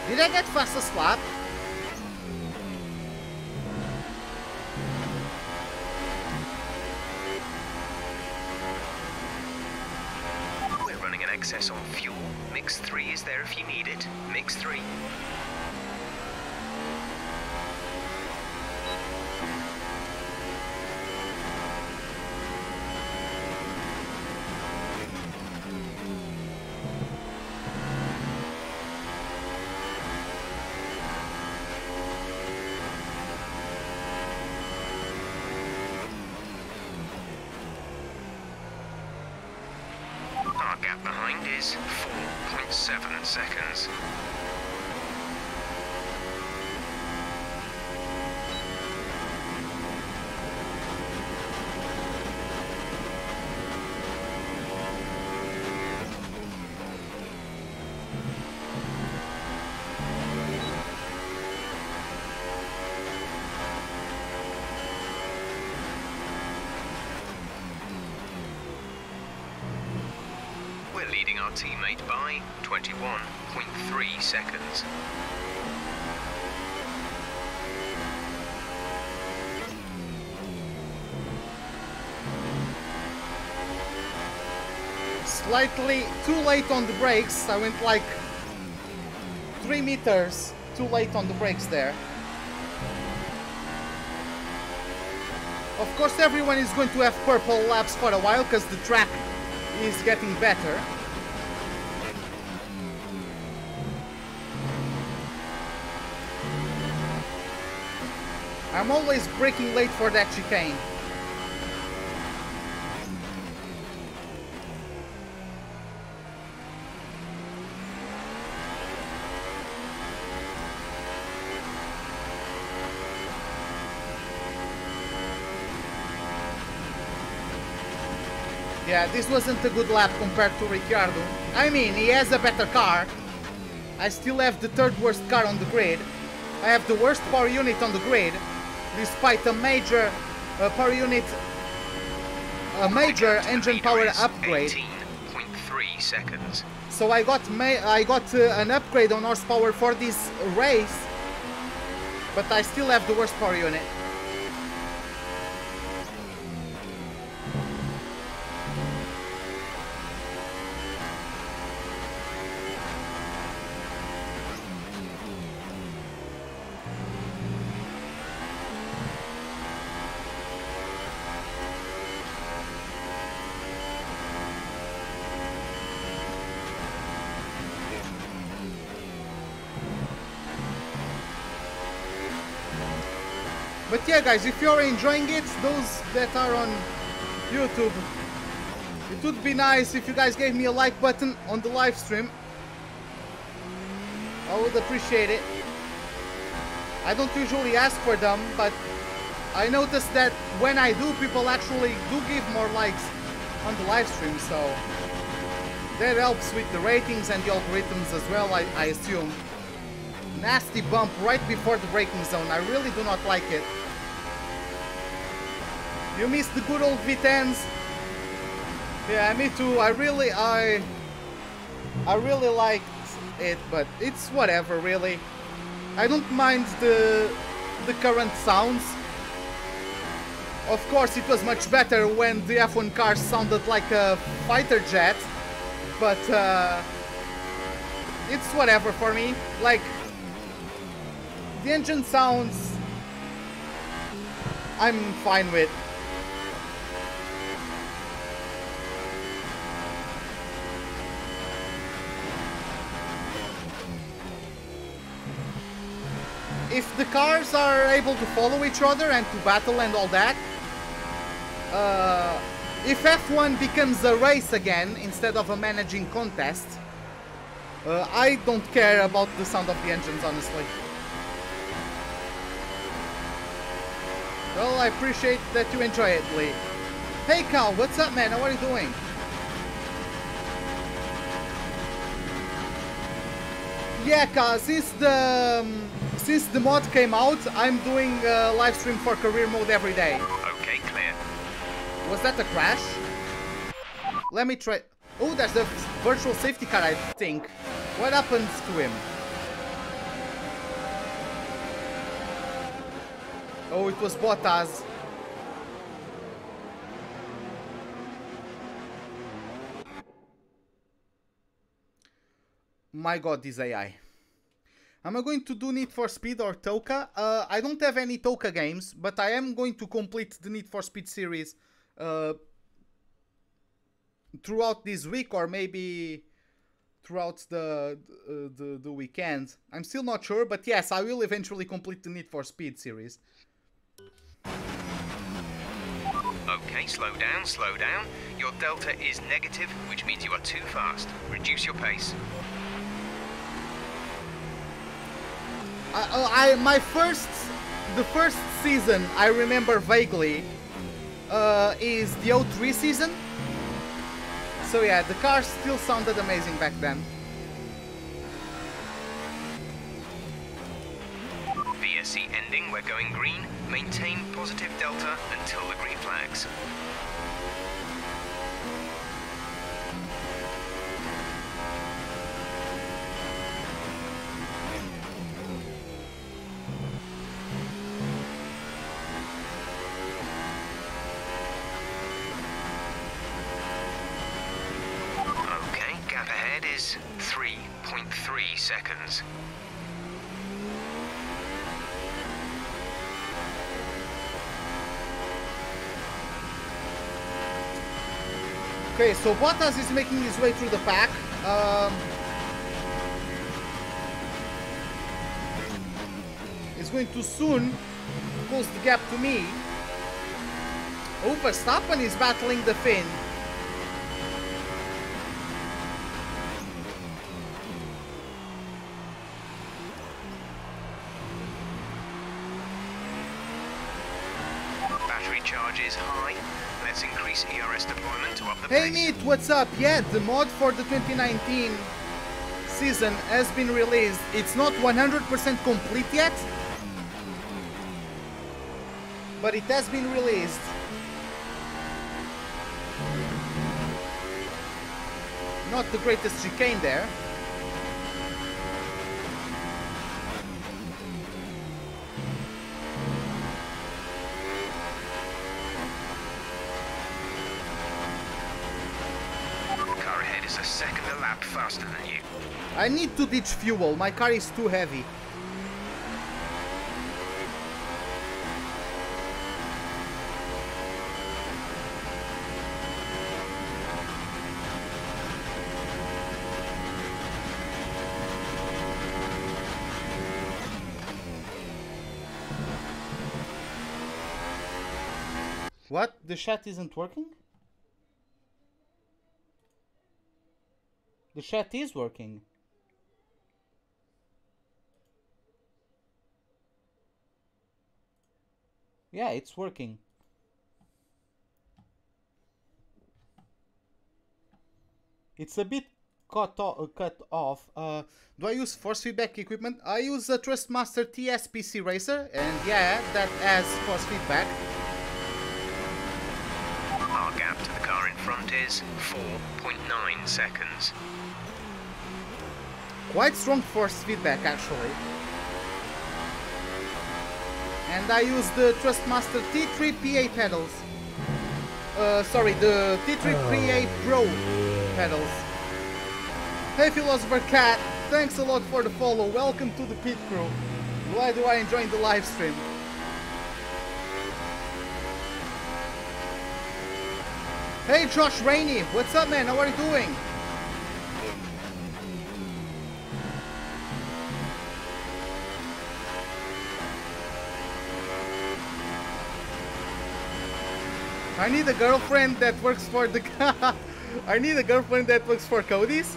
Did I get fastest lap? We're running an excess on fuel. Mix 3 is there if you need it. Mix 3. Our gap behind is 4.7 seconds. Leading our teammate by 21.3 seconds. Slightly too late on the brakes. I went like 3 meters too late on the brakes there. Of course, everyone is going to have purple laps for a while because the track is getting better. I'm always braking late for that chicane. Yeah, this wasn't a good lap compared to Ricciardo. I mean, he has a better car. I still have the third worst car on the grid. I have the worst power unit on the grid, despite a major power unit, a major engine power upgrade. 18.3 seconds. So I got an upgrade on horsepower for this race, but I still have the worst power unit. But yeah, guys, if you're enjoying it, those that are on YouTube, it would be nice if you guys gave me a like button on the live stream. I would appreciate it. I don't usually ask for them, but I noticed that when I do, people actually do give more likes on the live stream, so that helps with the ratings and the algorithms as well, I assume. Nasty bump right before the braking zone. I really do not like it. You missed the good old V10s. Yeah, me too. I really liked it, but it's whatever, really. I don't mind the current sounds. Of course, it was much better when the F1 cars sounded like a fighter jet, but it's whatever for me. Like, the engine sounds I'm fine with. If the cars are able to follow each other and to battle and all that, if F1 becomes a race again instead of a managing contest, I don't care about the sound of the engines, honestly. Well, I appreciate that you enjoy it, Lee. Hey Cal, what's up, man? How are you doing? Yeah, Cal, since the mod came out, I'm doing live stream for career mode every day. Okay, clear. Was that a crash? Let me try. Oh, that's the virtual safety car, I think. What happens to him? Oh, it was Bottas. My god, this AI. Am I going to do Need for Speed or Toka? I don't have any Toka games, but I am going to complete the Need for Speed series throughout this week, or maybe throughout the weekend. I'm still not sure, but yes, I will eventually complete the Need for Speed series. Okay, slow down, slow down. Your delta is negative, which means you are too fast. Reduce your pace. The first season I remember vaguely is the 03 season. So yeah, the cars still sounded amazing back then. VSC ending, we're going green. Maintain positive delta until the green flags. Gap ahead is 3.3 seconds. Okay, so Bottas is making his way through the pack. He's going to soon close the gap to me. Oh, Verstappen is battling the Finn. Charge is high. Let's increase ERS deployment to up the Hey pace. Meat, what's up? Yeah, the mod for the 2019 season has been released. It's not 100% complete yet, but it has been released. Not the greatest chicane there. Faster than you. I need to ditch fuel. My car is too heavy. What? The chat isn't working? The chat is working. Yeah, it's working. It's a bit cut off. Do I use force feedback equipment? I use a Thrustmaster TSPC Racer, and yeah, that has force feedback. Our gap to the car in front is 4.9 seconds. Quite strong force feedback, actually. And I use the Thrustmaster T3 PA pedals. Sorry, the T3 PA Pro pedals. Hey Philosopher Cat, thanks a lot for the follow. Welcome to the pit crew. Glad you are enjoying the live stream. Hey Josh Rainey, what's up man? How are you doing? I need a girlfriend that works for the I need a girlfriend that works for Cody's.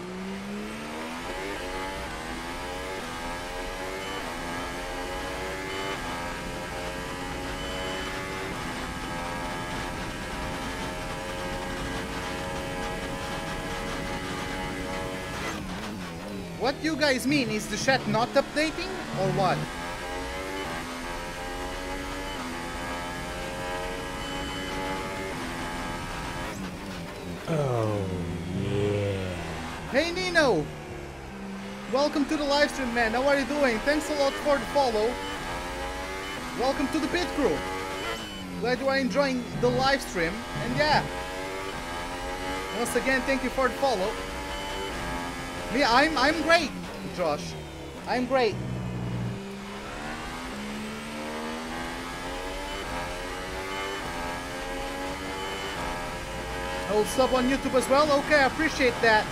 What do you guys mean? Is the chat not updating or what? Oh, yeah. Hey Nino! Welcome to the live stream, man. How are you doing? Thanks a lot for the follow. Welcome to the pit crew. Glad you are enjoying the live stream. And yeah, once again, thank you for the follow. Me, I'm great, Josh. I'm great. I'll sub on YouTube as well. Okay, I appreciate that.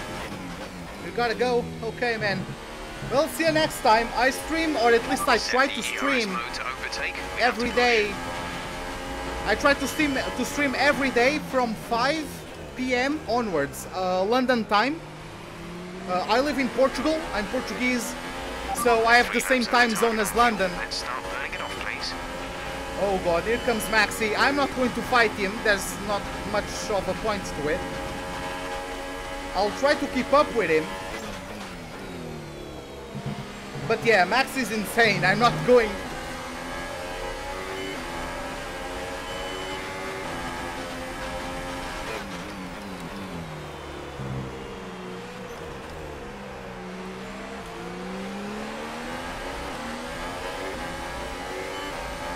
You gotta go. Okay, man. Well, see you next time. I stream, or at least I try to stream every day. I try to stream every day from 5 p.m. onwards, London time. I live in Portugal. I'm Portuguese, so I have the same time zone as London. Let's start burning it off, please. Oh god, here comes Maxi. I'm not going to fight him. There's not much of a point to it. I'll try to keep up with him. But yeah, Max is insane. I'm not going...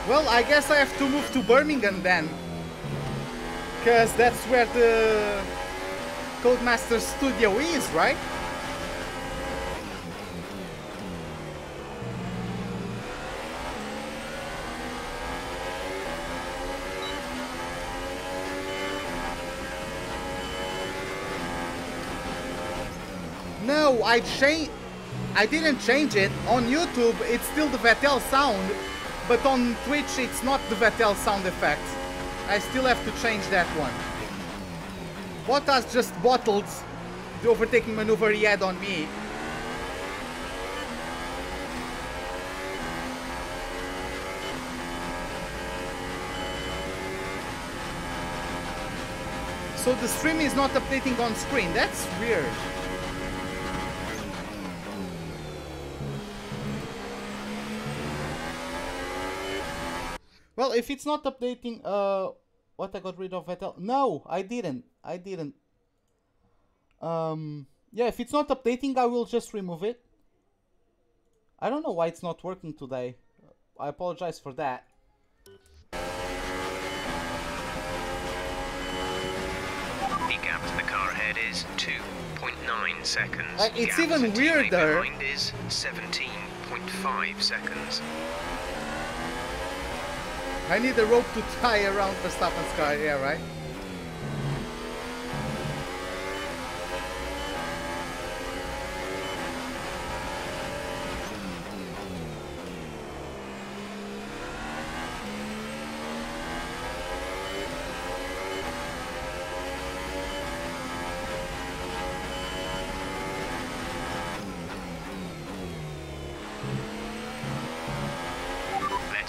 Well, I guess I have to move to Birmingham then. Because that's where the Codemasters studio is, right? No, I didn't change it. On YouTube, it's still the Vettel sound. But on Twitch, it's not the Vettel sound effect. I still have to change that one. Bottas just bottled the overtaking maneuver he had on me. So the stream is not updating on screen. That's weird. Well, if it's not updating, what, I got rid of Vettel? No, I didn't. Yeah, if it's not updating, I will just remove it. I don't know why it's not working today. I apologize for that. The gap to the car ahead is 2.9 seconds. It's Gap even to the teammate weirder. behind is 17.5 seconds. I need a rope to tie around Verstappen's car, yeah, right?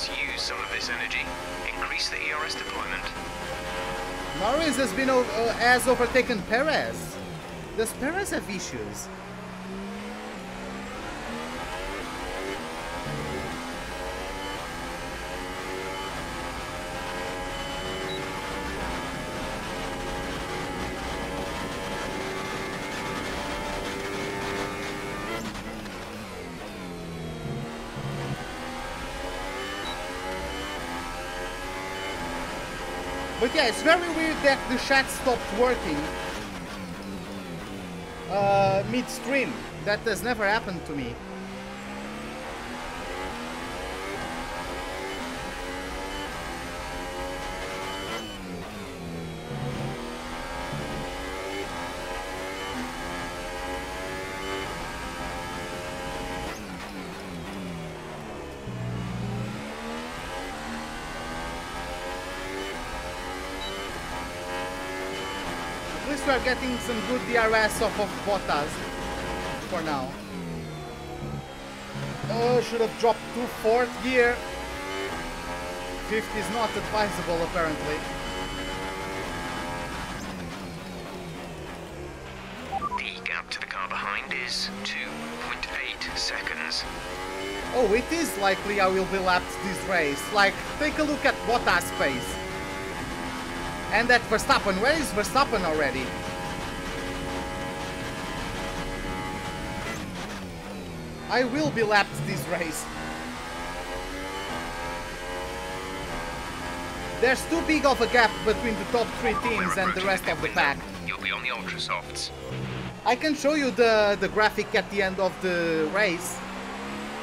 Let's use some of this energy. Increase the ERS deployment. Norris has been has overtaken Perez. Does Perez have issues? But yeah, it's very weird that the chat stopped working mid-stream. That has never happened to me. We are getting some good DRS off of Bottas for now. Should have dropped to 4th gear. 5th is not advisable apparently. The gap to the car behind is 2.8 seconds. Oh, it is likely I will be lapped this race. Like, take a look at Bottas' pace. And at Verstappen. Where is Verstappen already? I will be lapped this race. There's too big of a gap between the top 3 teams and the rest of the pack. You'll be on the ultra softs. I can show you the graphic at the end of the race,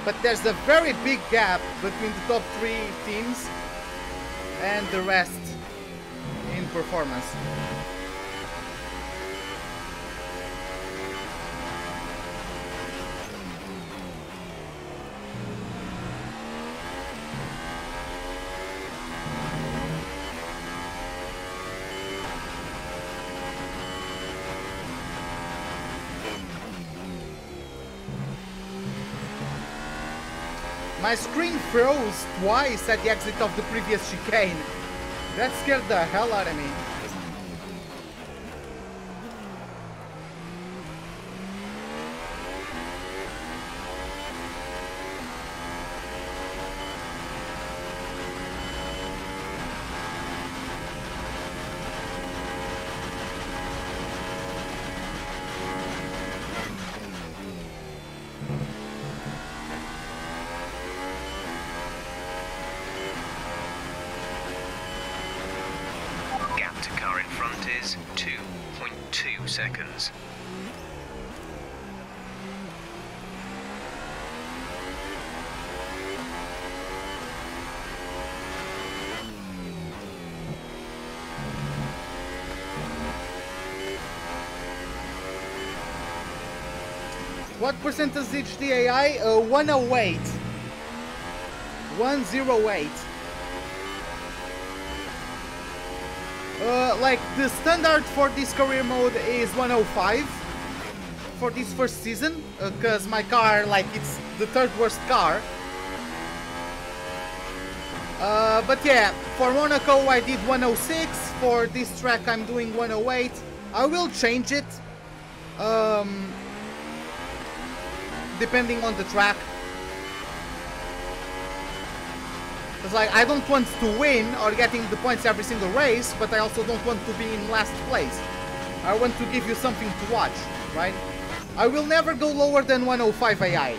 but there's a very big gap between the top 3 teams and the rest in performance. My screen froze twice at the exit of the previous chicane. That scared the hell out of me. is 2.2 seconds. What percentage the AI? 108. 108. Like the standard for this career mode is 105 for this first season, because my car, like, it's the third worst car. But yeah, for Monaco I did 106. For this track I'm doing 108. I will change it depending on the track. Because, like, I don't want to win or getting the points every single race, but I also don't want to be in last place. I want to give you something to watch, right? I will never go lower than 105 AI.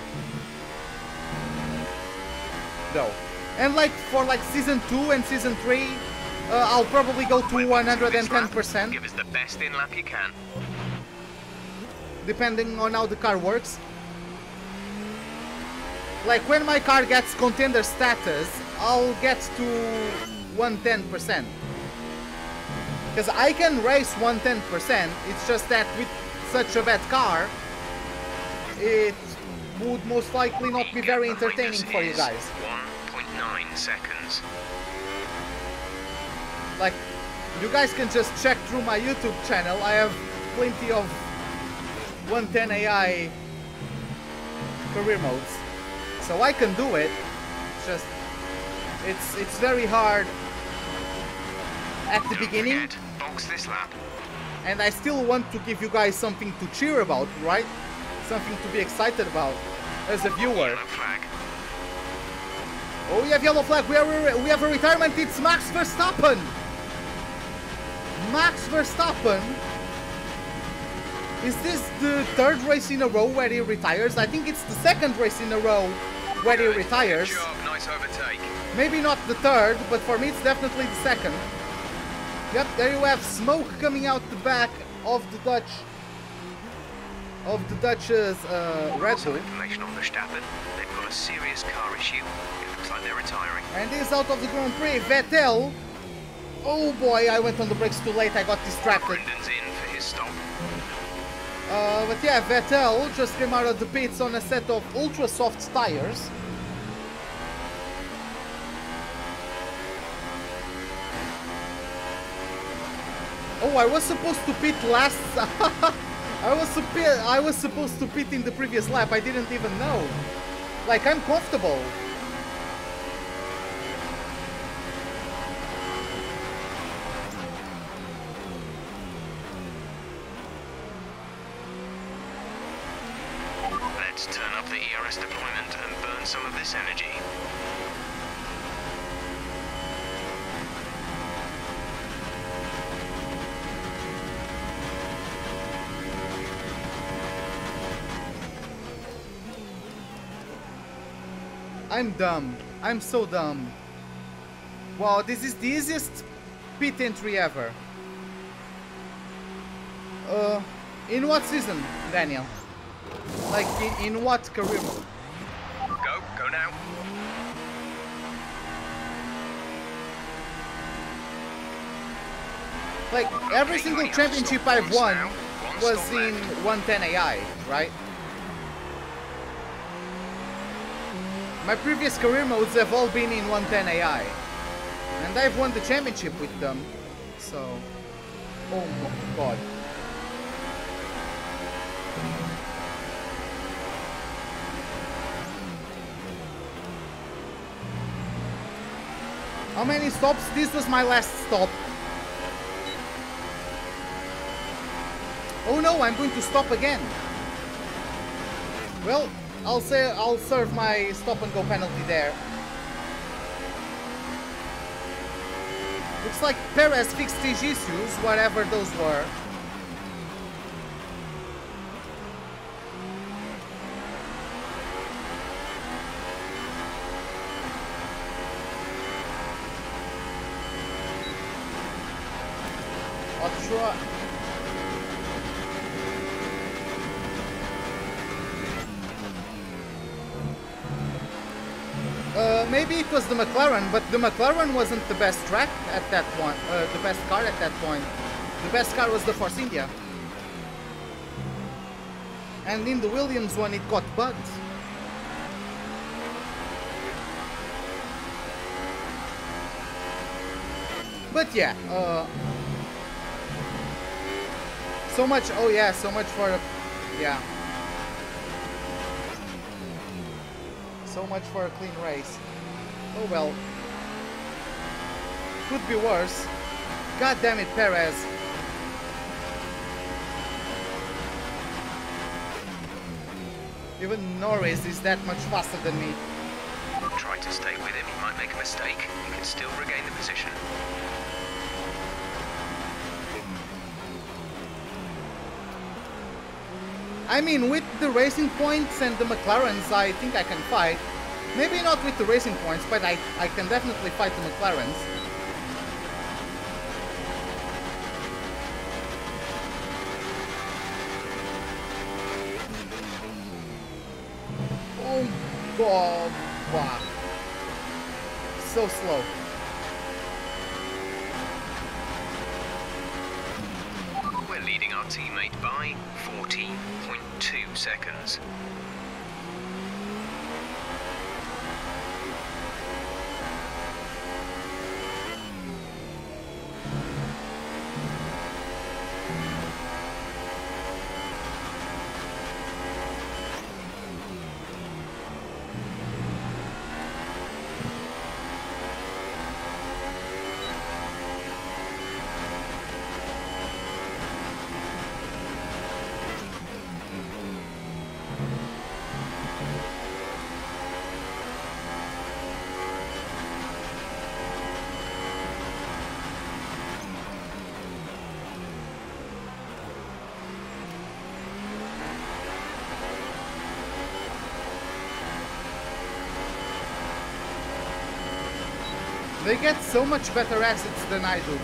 Though. And like for like season 2 and season 3, I'll probably go to 110%. Give us the best in lap you can. Depending on how the car works. Like when my car gets contender status, I'll get to 110%. Because I can race 110%, it's just that with such a bad car, it would most likely not be very entertaining for you guys. 1.9 seconds. Like, you guys can just check through my YouTube channel. I have plenty of 110 AI career modes. So I can do it. Just It's very hard at the beginning, Box this lap. and I still want to give you guys something to cheer about, right? Something to be excited about as a viewer. Yellow flag. Oh, we have yellow flag. We have a retirement. It's Max Verstappen. Max Verstappen. Is this the third race in a row where he retires? I think it's the second race in a row where he retires. Good job, nice overtake. Maybe not the third, but for me it's definitely the second. Yep, there you have smoke coming out the back of the Dutch's Red Some Bull. information on Verstappen. They've got a serious car issue. It looks like they're retiring. And he's out of the Grand Prix. Vettel. Oh boy, I went on the brakes too late. I got distracted. Brendan's in for his stop. But yeah, Vettel just came out of the pits on a set of ultra soft tires. Oh, I was supposed to pit last. I was supposed to pit in the previous lap. I didn't even know. Like, I'm comfortable. Let's turn up the ERS deployment and burn some of this energy. I'm dumb. I'm so dumb. Wow, this is the easiest pit entry ever. In what season, Daniel? Like, in what career mode? Go now. Like, every single championship I've won was in 110 AI, right? My previous career modes have all been in 110 AI. And I've won the championship with them. So... oh my god. How many stops? This was my last stop. Oh no, I'm going to stop again. Well, I'll serve my stop and go penalty there. Looks like Perez fixed his issues, whatever those were. I'll try. Maybe it was the McLaren, but the McLaren wasn't the best track at that point. The best car at that point. The best car was the Force India. And in the Williams one, it got bugged. But yeah, so much. Oh yeah, so much for yeah. So much for a clean race. Oh well. Could be worse. God damn it, Perez. Even Norris is that much faster than me. Try to stay with him, he might make a mistake. You can still regain the position. I mean, with the racing points and the McLarens, I think I can fight. Maybe not with the racing points, but I can definitely fight the McLarens. Oh god, wow. So slow. We're leading our teammate by 14.2 seconds. They get so much better exits than I do.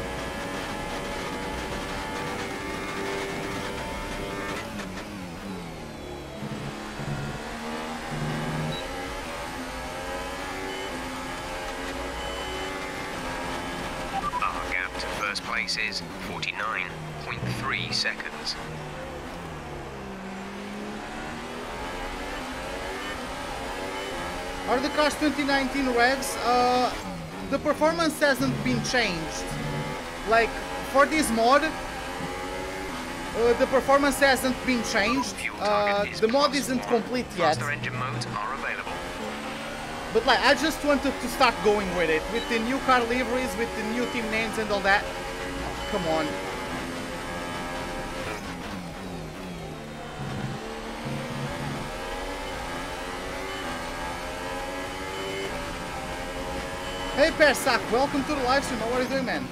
Our gap to first place is 49.3 seconds. Are the cars 2019 regs? The performance hasn't been changed. Like, for this mod, the performance hasn't been changed. The mod isn't complete yet. Faster engine modes are available. But like, I just wanted to start going with it. With the new car liveries, with the new team names and all that. Oh, come on. Hey Persak, welcome to the live stream. How are you doing, man?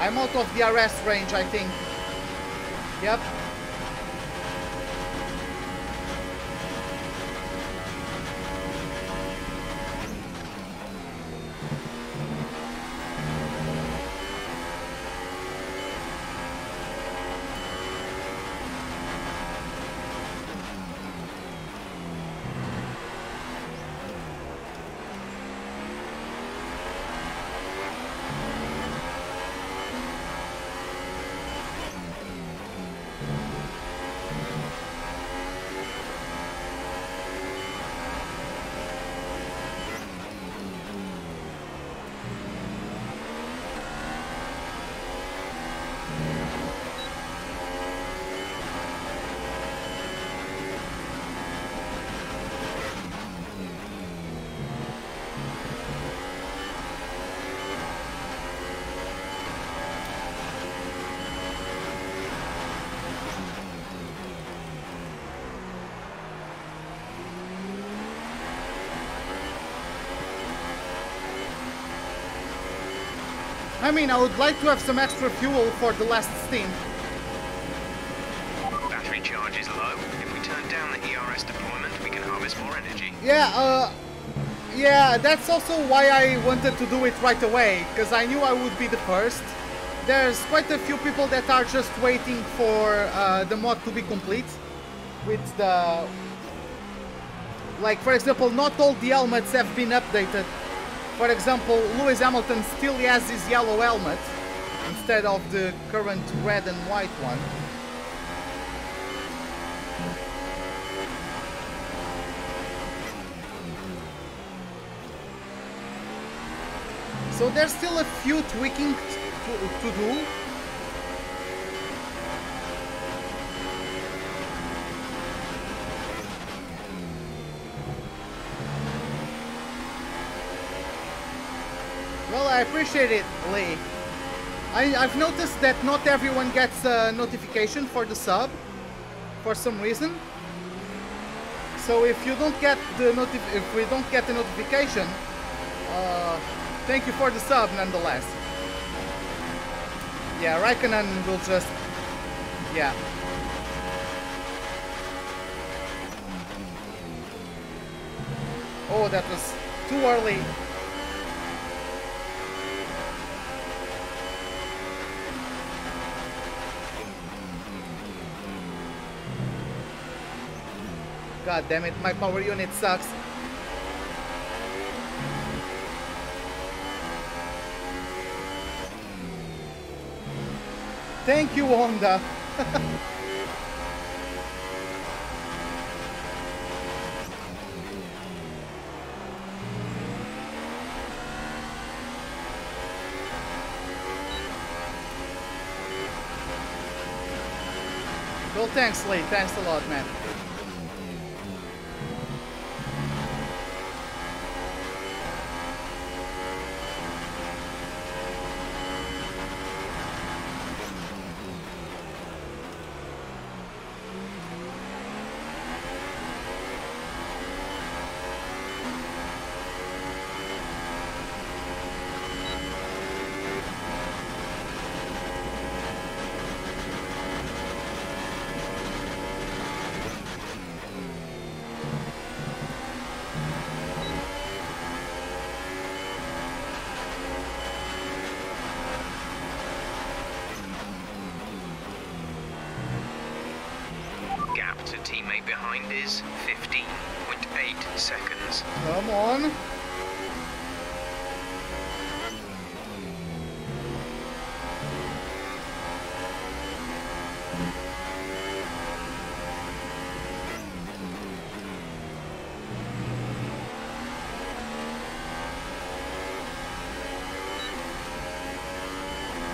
I'm out of the arrest range, I think. Yep. I mean, I would like to have some extra fuel for the last stint. Battery charge is low. If we turn down the ERS deployment, we can harvest more energy. Yeah, that's also why I wanted to do it right away, because I knew I would be the first. There's quite a few people that are just waiting for the mod to be complete. With the... Like, for example, not all the helmets have been updated. For example, Lewis Hamilton still has his yellow helmet instead of the current red and white one. So there's still a few tweaking to do. Well, I appreciate it, Lee. I've noticed that not everyone gets a notification for the sub for some reason. So if you don't get the if we don't get the notification, thank you for the sub nonetheless. Yeah, Raikkonen will just... yeah. Oh, that was too early. God damn it, my power unit sucks. Thank you, Honda. Well, thanks, Lee. Thanks a lot, man. behind is 15.8 seconds. Come on.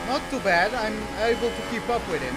Not too bad, I'm able to keep up with him.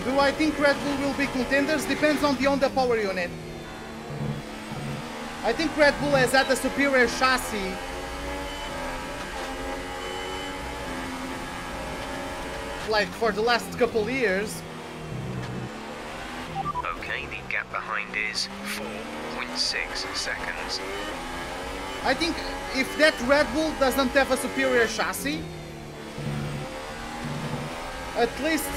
Do I think Red Bull will be contenders? Depends on the Honda power unit. I think Red Bull has had a superior chassis. Like for the last couple of years. Okay, the gap behind is 4.6 seconds. I think if that Red Bull doesn't have a superior chassis, at least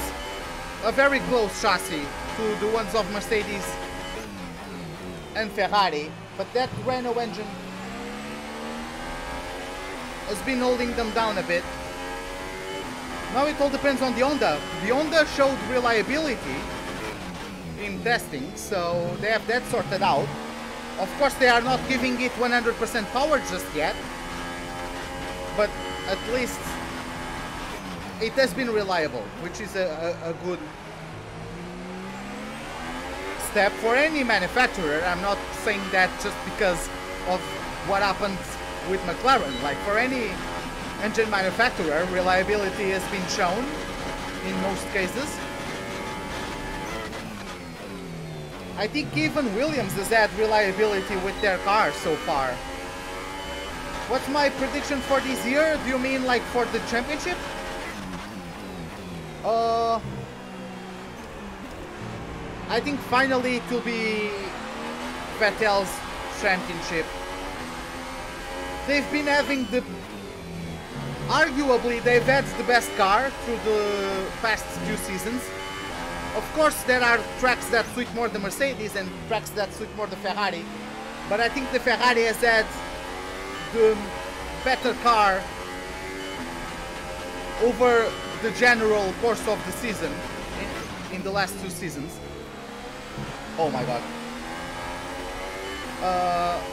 a very close chassis to the ones of Mercedes and Ferrari, but that Renault engine has been holding them down a bit. Now it all depends on the Honda. The Honda showed reliability in testing, so they have that sorted out. Of course they are not giving it 100% power just yet, but at least it has been reliable, which is a good step for any manufacturer. I'm not saying that just because of what happened with McLaren. Like for any engine manufacturer, reliability has been shown in most cases. I think even Williams has had reliability with their car so far. What's my prediction for this year? Do you mean like for the championship? I think finally it will be Vettel's championship. They've been having arguably they've had the best car through the past few seasons. Of course there are tracks that suit more the Mercedes and tracks that suit more the Ferrari, but I think the Ferrari has had the better car over the general course of the season in the last two seasons. Oh my god.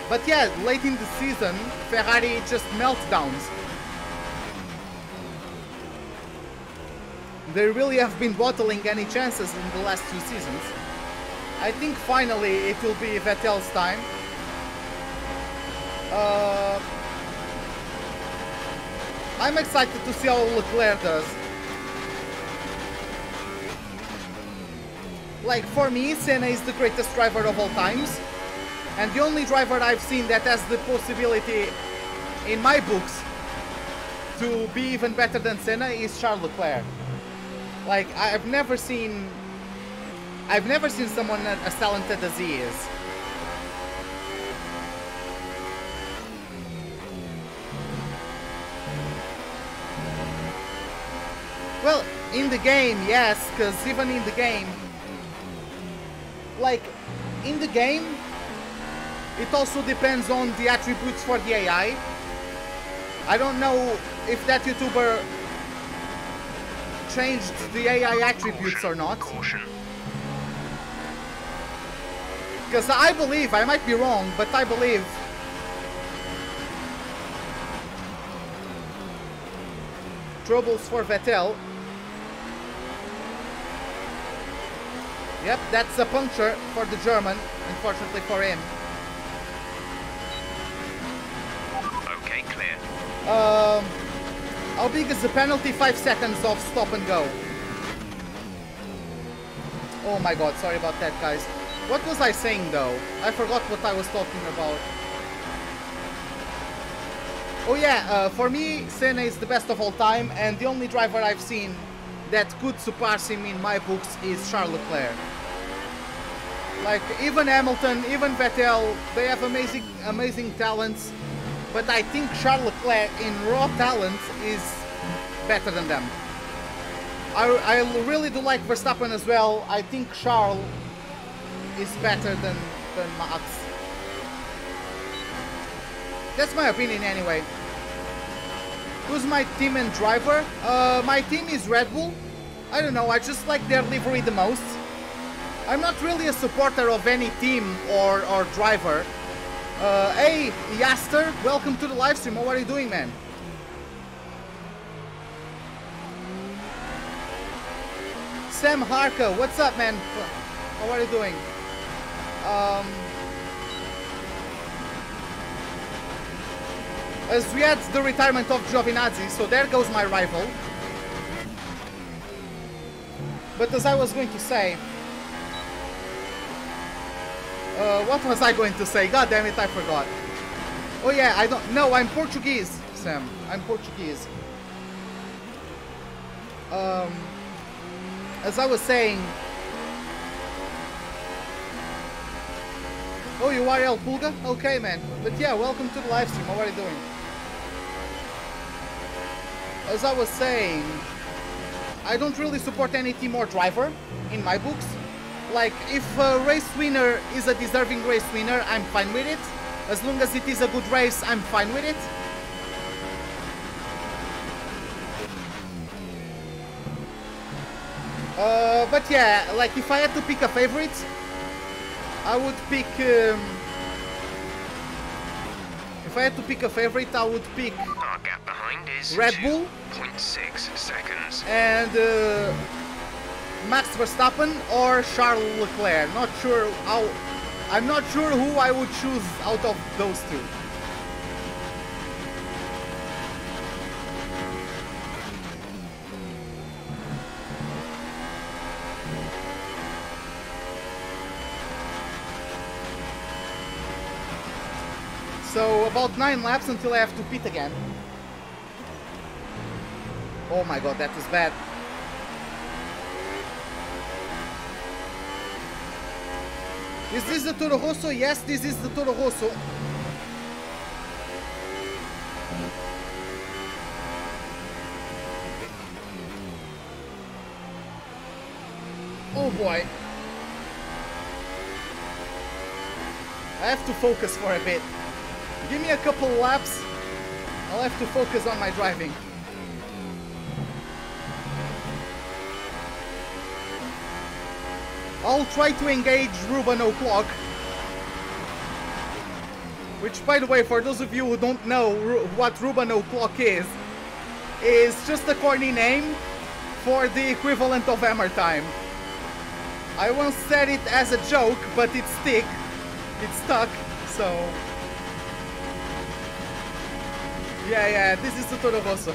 But yeah, late in the season, Ferrari just meltdowns. They really have been bottling any chances in the last two seasons. I think finally it will be Vettel's time. I'm excited to see how Leclerc does. Like for me, Senna is the greatest driver of all times, and the only driver I've seen that has the possibility in my books to be even better than Senna is Charles Leclerc. Like I've never seen someone as talented as he is. Well, in the game, yes, because even in the game, like, in the game, it also depends on the attributes for the AI. I don't know if that YouTuber changed the AI attributes or not. Because I believe, I might be wrong, but I believe troubles for Vettel. Yep, that's a puncture for the German, unfortunately for him. Okay, clear. How big is the penalty? 5 seconds of stop and go. Oh my god, sorry about that, guys. What was I saying though? I forgot what I was talking about. Oh yeah, for me, Senna is the best of all time, and the only driver I've seen that could surpass him in my books is Charles Leclerc. Like even Hamilton, even Vettel, they have amazing talents, but I think Charles Leclerc in raw talent is better than them. I really do like Verstappen as well. I think Charles is better than Max. That's my opinion anyway. Who's my team and driver? My team is Red Bull. I don't know, I just like their livery the most. I'm not really a supporter of any team or driver. Hey, Yaster, welcome to the live stream. How are you doing, man? Sam Harker, what's up, man? How are you doing? As we had the retirement of Giovinazzi, so there goes my rival. But as I was going to say... what was I going to say? God damn it, I forgot. Oh yeah, I don't... No, I'm Portuguese, Sam. I'm Portuguese. As I was saying... Oh, you are El Pulga? Okay, man. But yeah, welcome to the live stream. How are you doing? As I was saying... I don't really support any team or driver in my books. Like, if a race winner is a deserving race winner, I'm fine with it. As long as it is a good race, I'm fine with it. But yeah, like if I had to pick a favorite, I would pick... if I had to pick a favorite, I would pick... Our gap behind is Red Bull. 0.6 seconds. And Max Verstappen or Charles Leclerc. Not sure how... I'm not sure who I would choose out of those two. So about 9 laps until I have to pit again. Oh my god, that was bad. Is this the Toro Rosso? Yes, this is the Toro Rosso. Oh boy. I have to focus for a bit. Give me a couple laps. I'll have to focus on my driving. I'll try to engage Ruben O'Clock. Which, by the way, for those of you who don't know what Ruben O'Clock is just a corny name for the equivalent of Hammer Time. I once said it as a joke, but it stuck, so... Yeah, this is the Toro Rosso.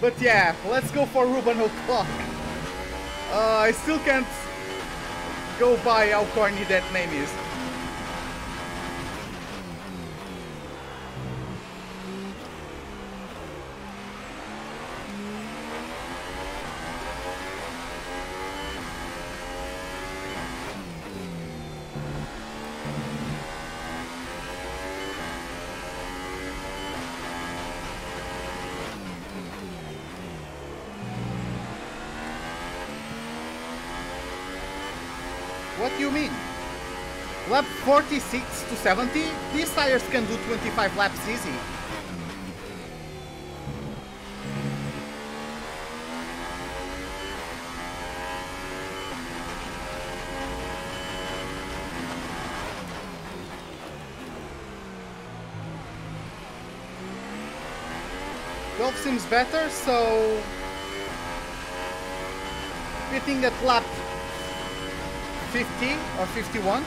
But yeah, let's go for Ruben O'Clock. I still can't go by how corny that name is. What do you mean? Lap 46 to 70? These tires can do 25 laps easy. Golf seems better, so... pitting at lap 50 or 51.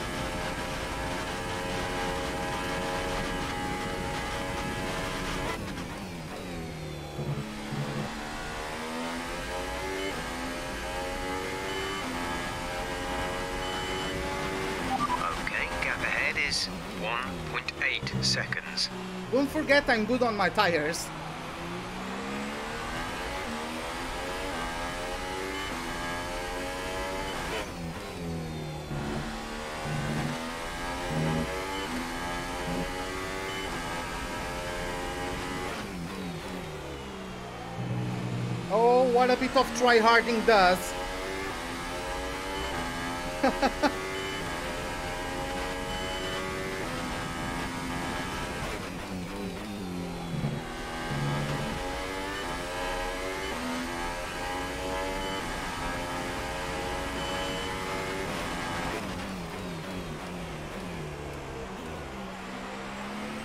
Okay, gap ahead is 1.8 seconds. Don't forget I'm good on my tires. what a bit of tryharding does.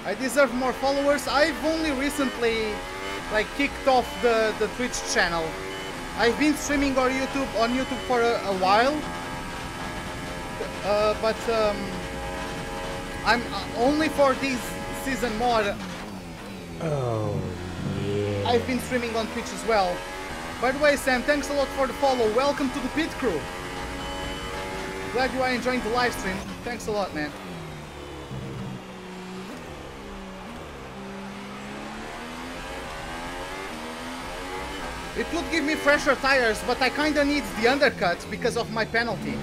I deserve more followers. I've only recently like kicked off the Twitch channel. I've been streaming on YouTube for a while, but I'm only for this season mod. Oh, yeah. I've been streaming on Twitch as well. By the way, Sam, thanks a lot for the follow. Welcome to the pit crew. Glad you are enjoying the live stream. Thanks a lot, man. It would give me fresher tires, but I kinda need the undercut because of my penalty.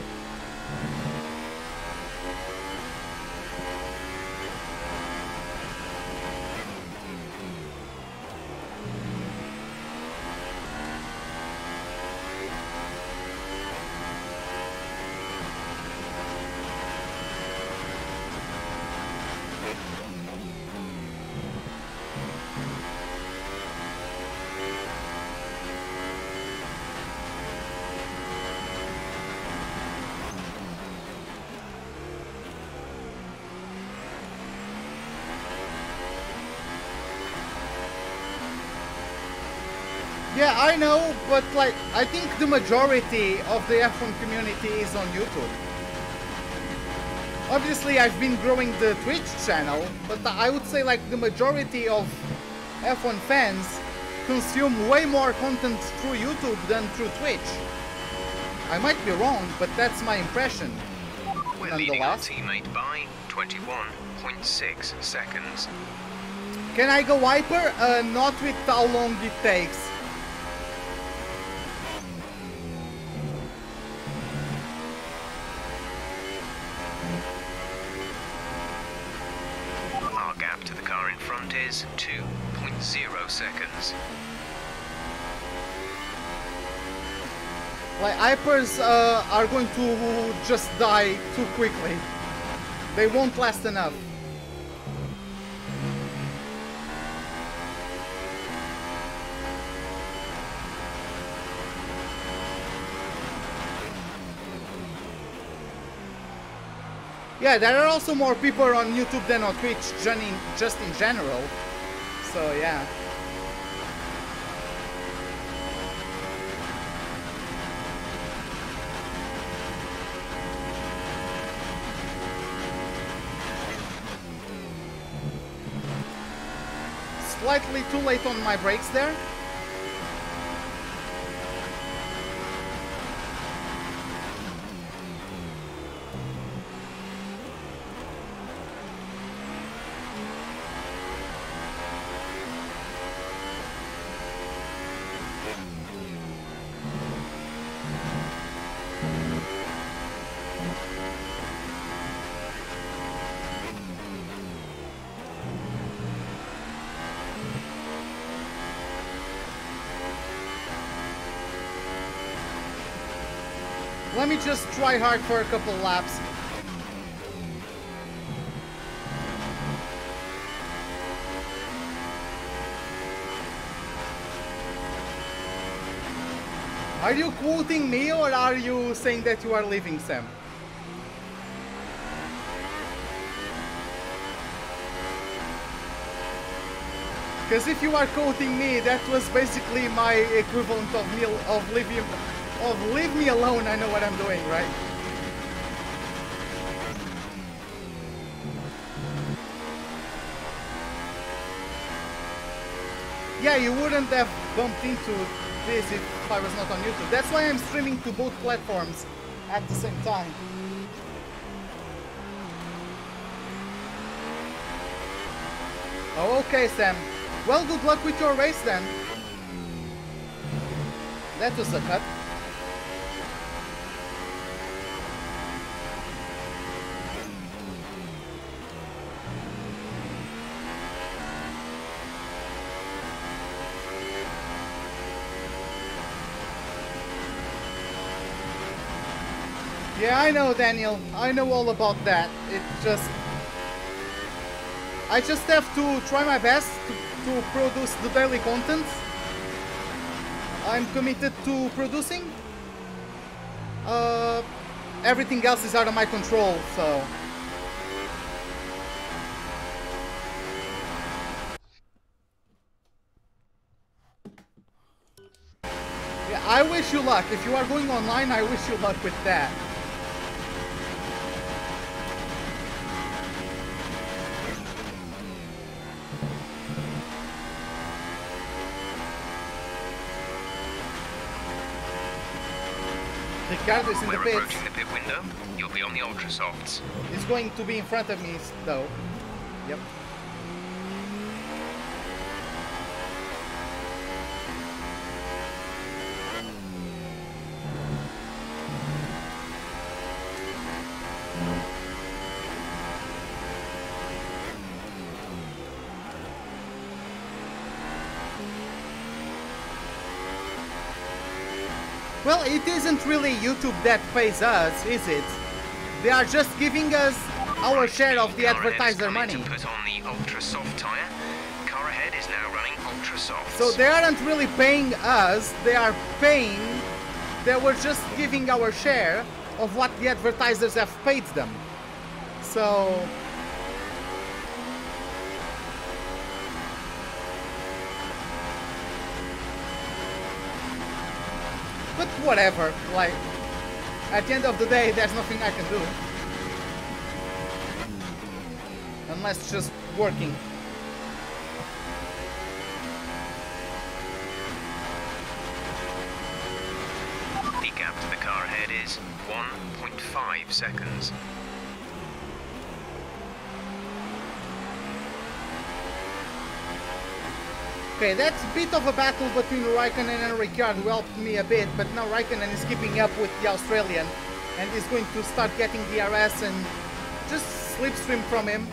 Yeah, I know, but like, I think the majority of the F1 community is on YouTube. Obviously, I've been growing the Twitch channel, but I would say like the majority of F1 fans consume way more content through YouTube than through Twitch. I might be wrong, but that's my impression. We're leading our teammate by 21.6 seconds. Can I go hyper? Not with how long it takes. Our gap to the car in front is 2.0 seconds. Like, hypers are going to just die too quickly. They won't last enough. Yeah, there are also more people on YouTube than on Twitch, just in general. So yeah. Slightly too late on my brakes there. Let me just try hard for a couple laps. Are you quoting me or are you saying that you are leaving, Sam? Because if you are quoting me, that was basically my equivalent of leave me alone, I know what I'm doing, right? Yeah, you wouldn't have bumped into this if I was not on YouTube. That's why I'm streaming to both platforms at the same time. Oh, okay, Sam. Well, good luck with your race then. That was a cut. Yeah, I know, Daniel. I know all about that. It's just... I just have to try my best to produce the daily content I'm committed to producing. Everything else is out of my control, so... Yeah, I wish you luck. If you are going online, I wish you luck with that. Ricardo is in the We're pits. approaching the pit window. You'll be on the ultra softs. He's going to be in front of me, though. Yep. Well, it isn't really YouTube that pays us, is it? They are just giving us our share of the advertiser money. To put on the ultra soft tire. Car ahead is now running ultra soft. So they aren't really paying us, they are paying... They were just giving our share of what the advertisers have paid them. So... But whatever, like, at the end of the day, there's nothing I can do. Unless just working. The gap to the car ahead is 1.5 seconds. Okay, that's a bit of a battle between Raikkonen and Ricciardo, who helped me a bit, but now Raikkonen is keeping up with the Australian and is going to start getting DRS and just slipstream from him.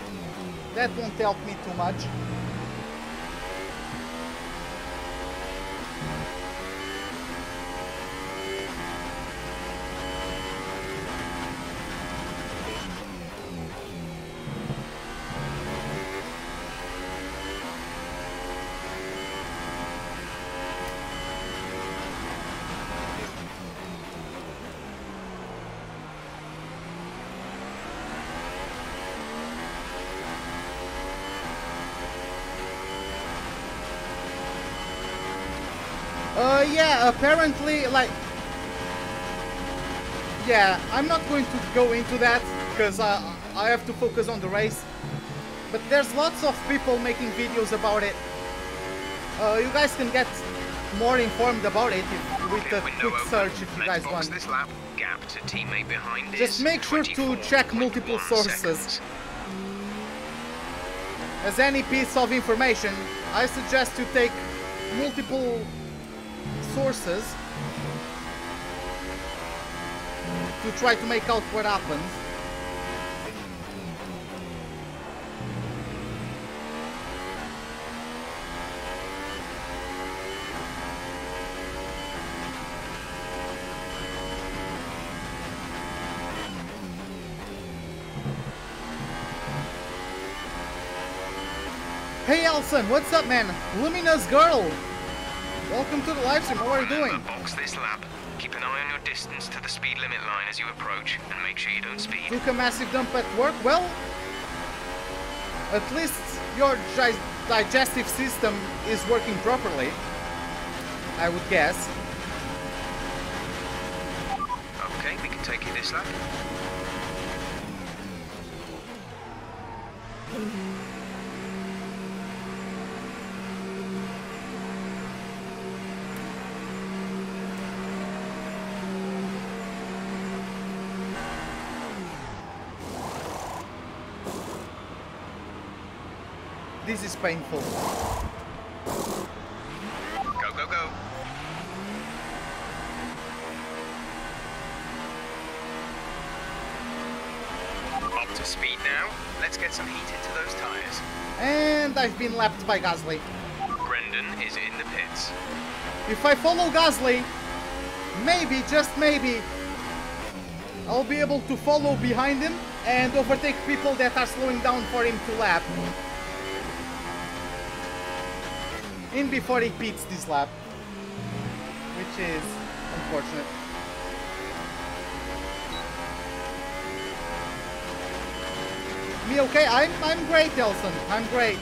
That won't help me too much. Yeah, apparently, like... Yeah, I'm not going to go into that, because I have to focus on the race. But there's lots of people making videos about it. You guys can get more informed about it with a quick search if you guys want. This lap. Gap to teammate behind Just make sure to check multiple sources. As any piece of information, I suggest you take multiple sources to try to make out what happens. Hey Elson, what's up, man? Luminous Girl! Welcome to the live stream, how are you doing? Box this lap. Keep an eye on your distance to the speed limit line as you approach, and make sure you don't speed. Took a massive dump at work? Well, at least your digestive system is working properly, I would guess. Okay, we can take you this lap. This is painful. Go, go, go. Up to speed now. Let's get some heat into those tires. And I've been lapped by Gasly. Brendan is in the pits. If I follow Gasly, maybe, just maybe, I'll be able to follow behind him and overtake people that are slowing down for him to lap. In before he pits this lap, which is unfortunate. Me okay? I'm great, Elson. I'm great.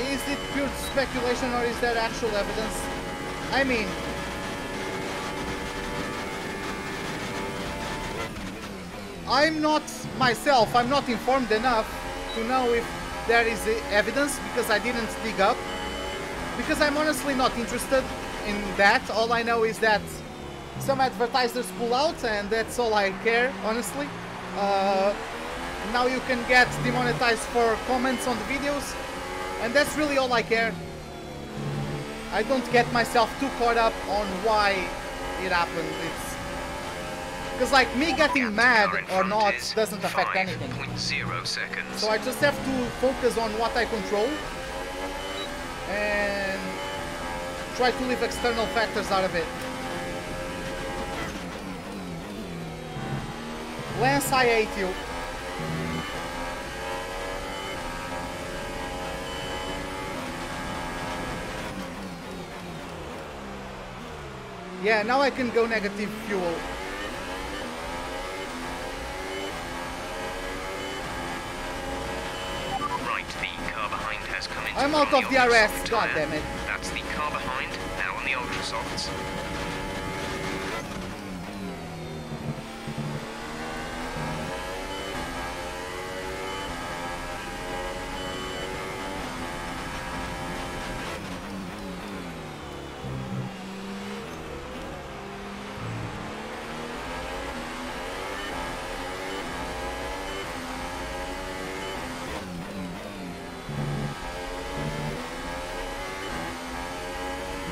Is it pure speculation or is there actual evidence? I mean, I'm not myself, I'm not informed enough to know if there is evidence because I didn't dig up. Because I'm honestly not interested in that. All I know is that some advertisers pull out and that's all I care, honestly. Now you can get demonetized for comments on the videos. And that's really all I care. I don't get myself too caught up on why it happened. It's because like me getting mad or not doesn't affect anything. 5.0 seconds. So I just have to focus on what I control and try to leave external factors out of it. Lance, I hate you. Yeah, now I can go negative fuel. Right, the car behind has come into I'm out of the RS, god damn it. That's the car behind, now on the ultra softs.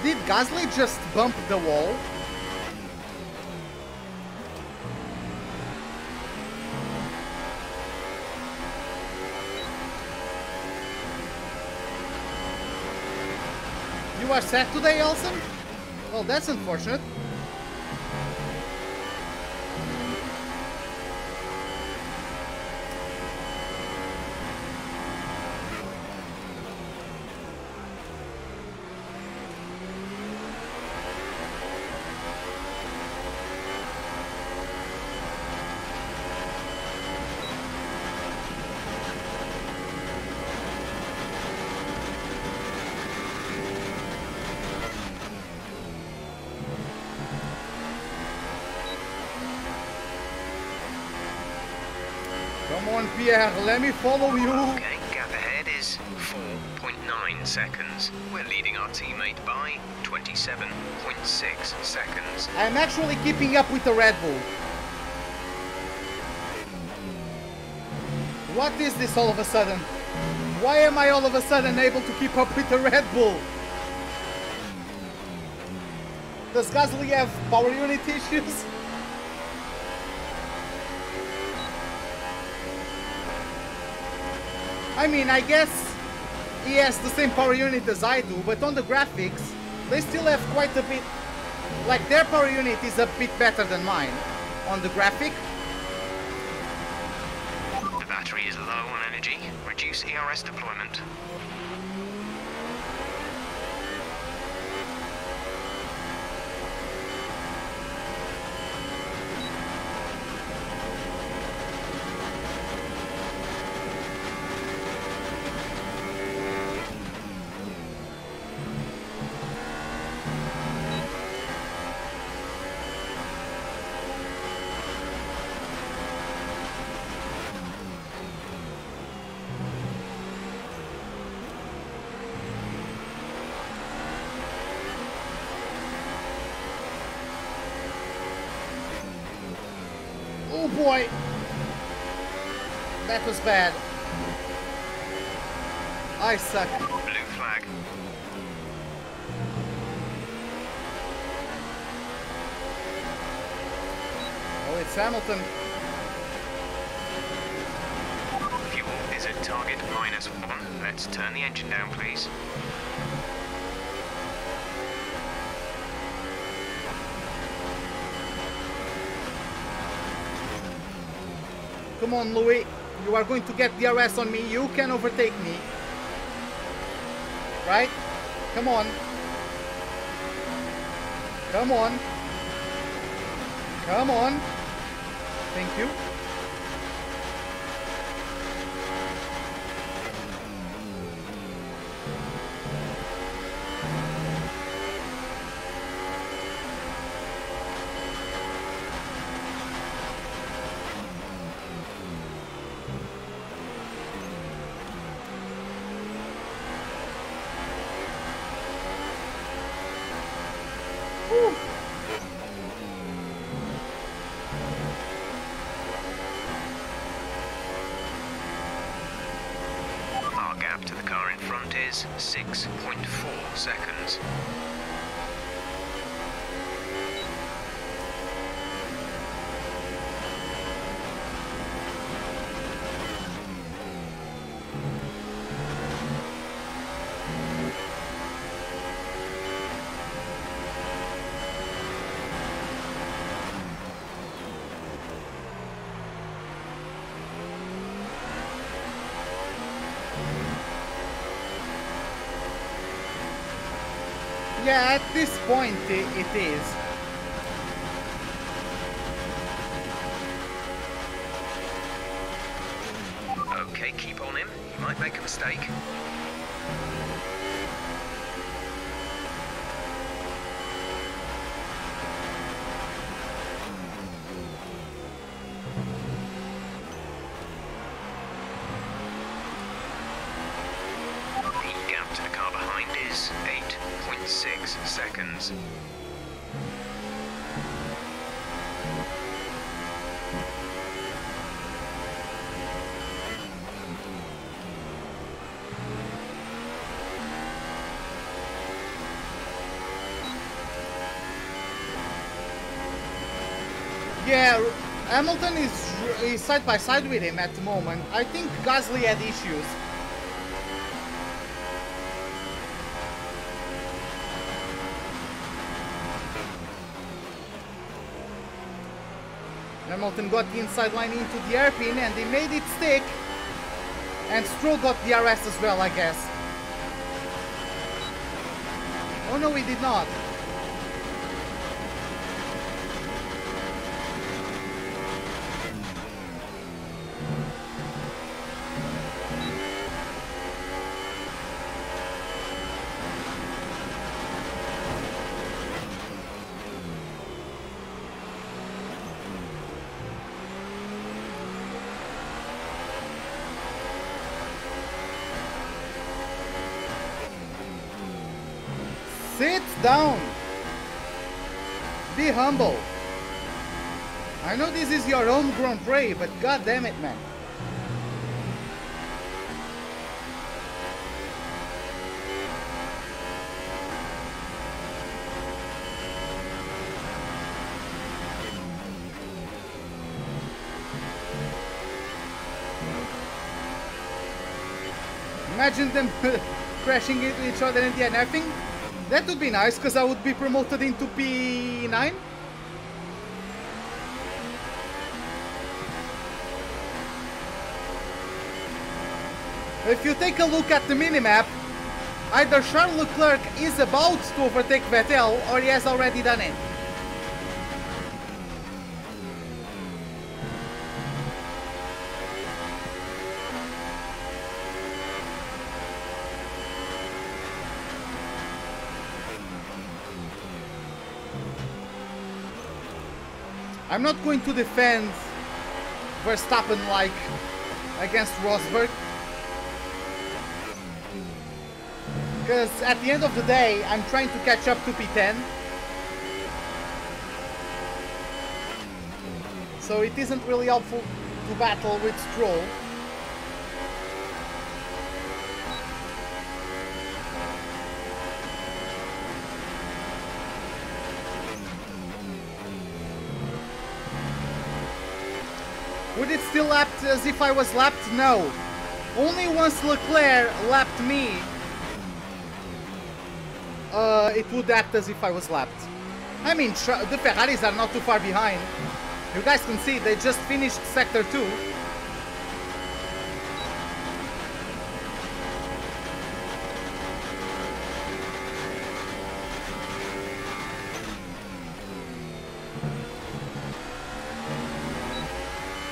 Did Gasly just bump the wall? You are sad today, Elson? Well, that's unfortunate. Come on, Pierre, let me follow you. Okay, gap ahead is 4.9 seconds. We're leading our teammate by 27.6 seconds. I'm actually keeping up with the Red Bull. What is this all of a sudden? Why am I all of a sudden able to keep up with the Red Bull? Does Gasly have power unit issues? I mean, I guess he has the same power unit as I do, but on the graphics, they still have quite a bit... Like, their power unit is a bit better than mine on the graphic. The battery is low on energy. Reduce ERS deployment. Oh boy! That was bad. I suck. Blue flag. It's Hamilton. Fuel is at target -1. Let's turn the engine down, please. Come on, Louis. You are going to get DRS on me. You can overtake me. Right? Come on. Come on. Come on. Thank you. Our gap to the car in front is 6.4 seconds. Yeah, at this point it is. Okay, keep on him. You might make a mistake. The gap to the car behind is 8.6 seconds. Yeah, Hamilton is side by side with him at the moment. I think Gasly had issues. Hamilton got the inside line into the hairpin and he made it stick. And Stroll got the DRS as well, I guess. Oh no, he did not. Sit down. Be humble. I know this is your homegrown Prix, but god damn it, man. Imagine them crashing into each other in the end. I think that would be nice, because I would be promoted into P9. If you take a look at the minimap, either Charles Leclerc is about to overtake Vettel, or he has already done it. I'm not going to defend Verstappen like against Rosberg, because at the end of the day I'm trying to catch up to P10, so it isn't really helpful to battle with Stroll. Would it still act as if I was lapped? No. Only once Leclerc lapped me, it would act as if I was lapped. I mean, the Ferraris are not too far behind. You guys can see they just finished Sector 2.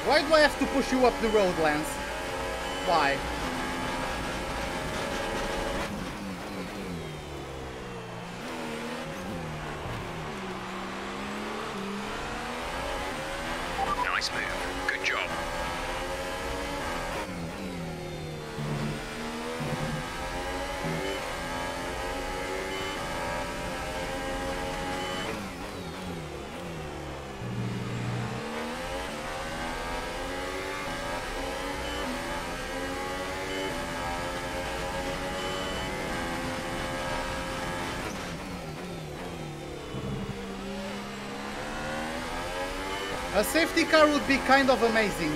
Why do I have to push you up the road, Lance? Why? Nice move. Good job. A safety car would be kind of amazing.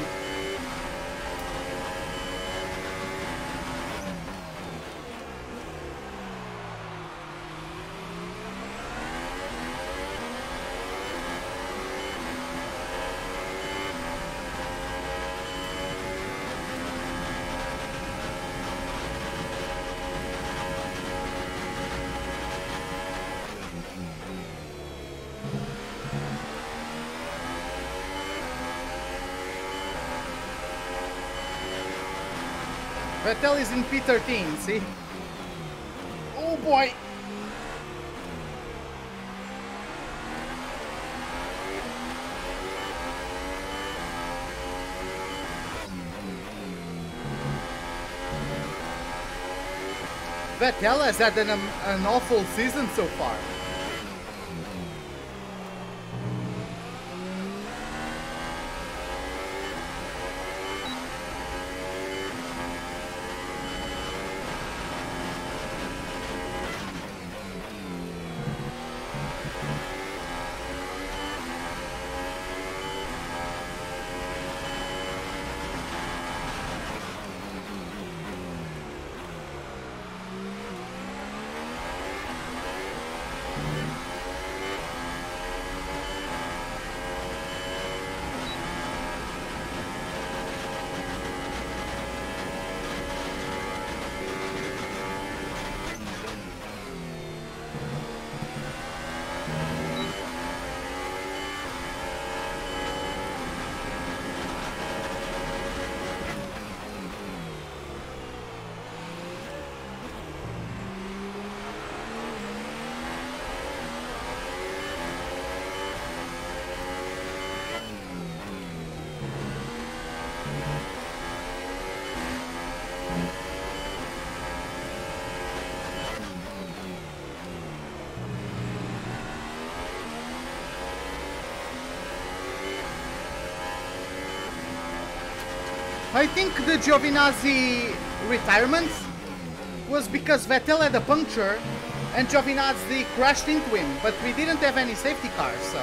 Vettel is in P13, see? Oh boy! Vettel has had an awful season so far. I think the Giovinazzi retirement was because Vettel had a puncture and Giovinazzi crashed into him, but we didn't have any safety cars, so...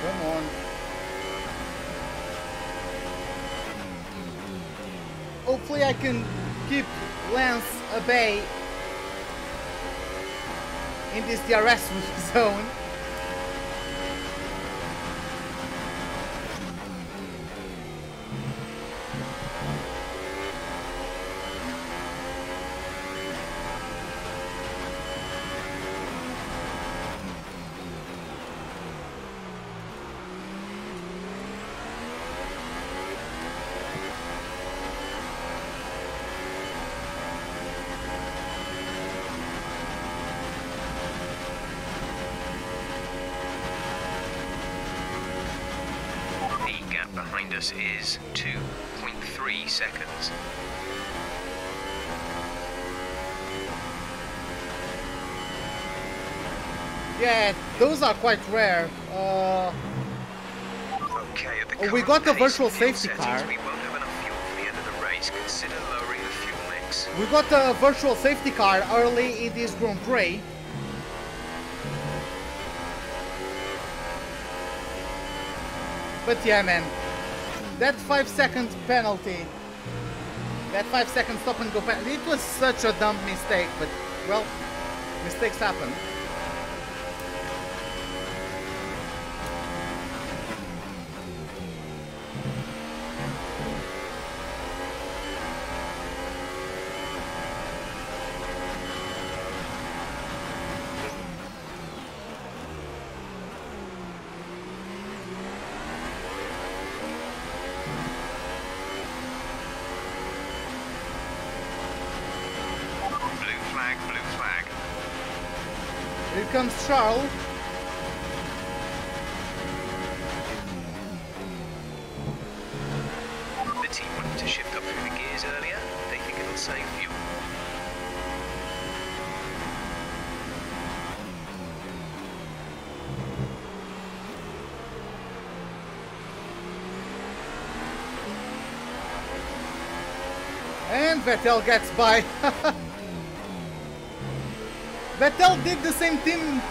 Come on. Hopefully I can keep Lance at bay in this DRS zone. minus is 2.3 seconds. Yeah, those are quite rare. Okay, at the we current got the pace virtual and fuel safety settings, car. we won't have enough fuel for the end of the race. Consider lowering the fuel mix. We got the virtual safety car early in this Grand Prix. But yeah, man, that 5-second penalty, that 5-second stop and go penalty, it was such a dumb mistake, but, well, mistakes happen. Here comes Charles. The team wanted to shift up through the gears earlier. They think it'll save fuel. And Vettel gets by. Vettel did the same thing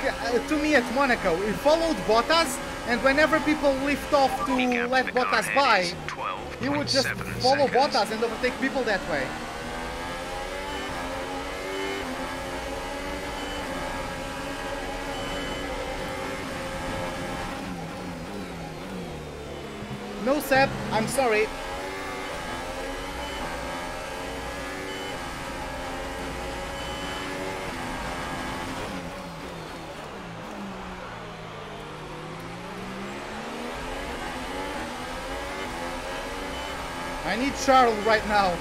to me at Monaco. He followed Bottas, and whenever people lift off to let Bottas by, he would just follow Bottas and overtake people that way. No, Seb, I'm sorry. I need Charles right now.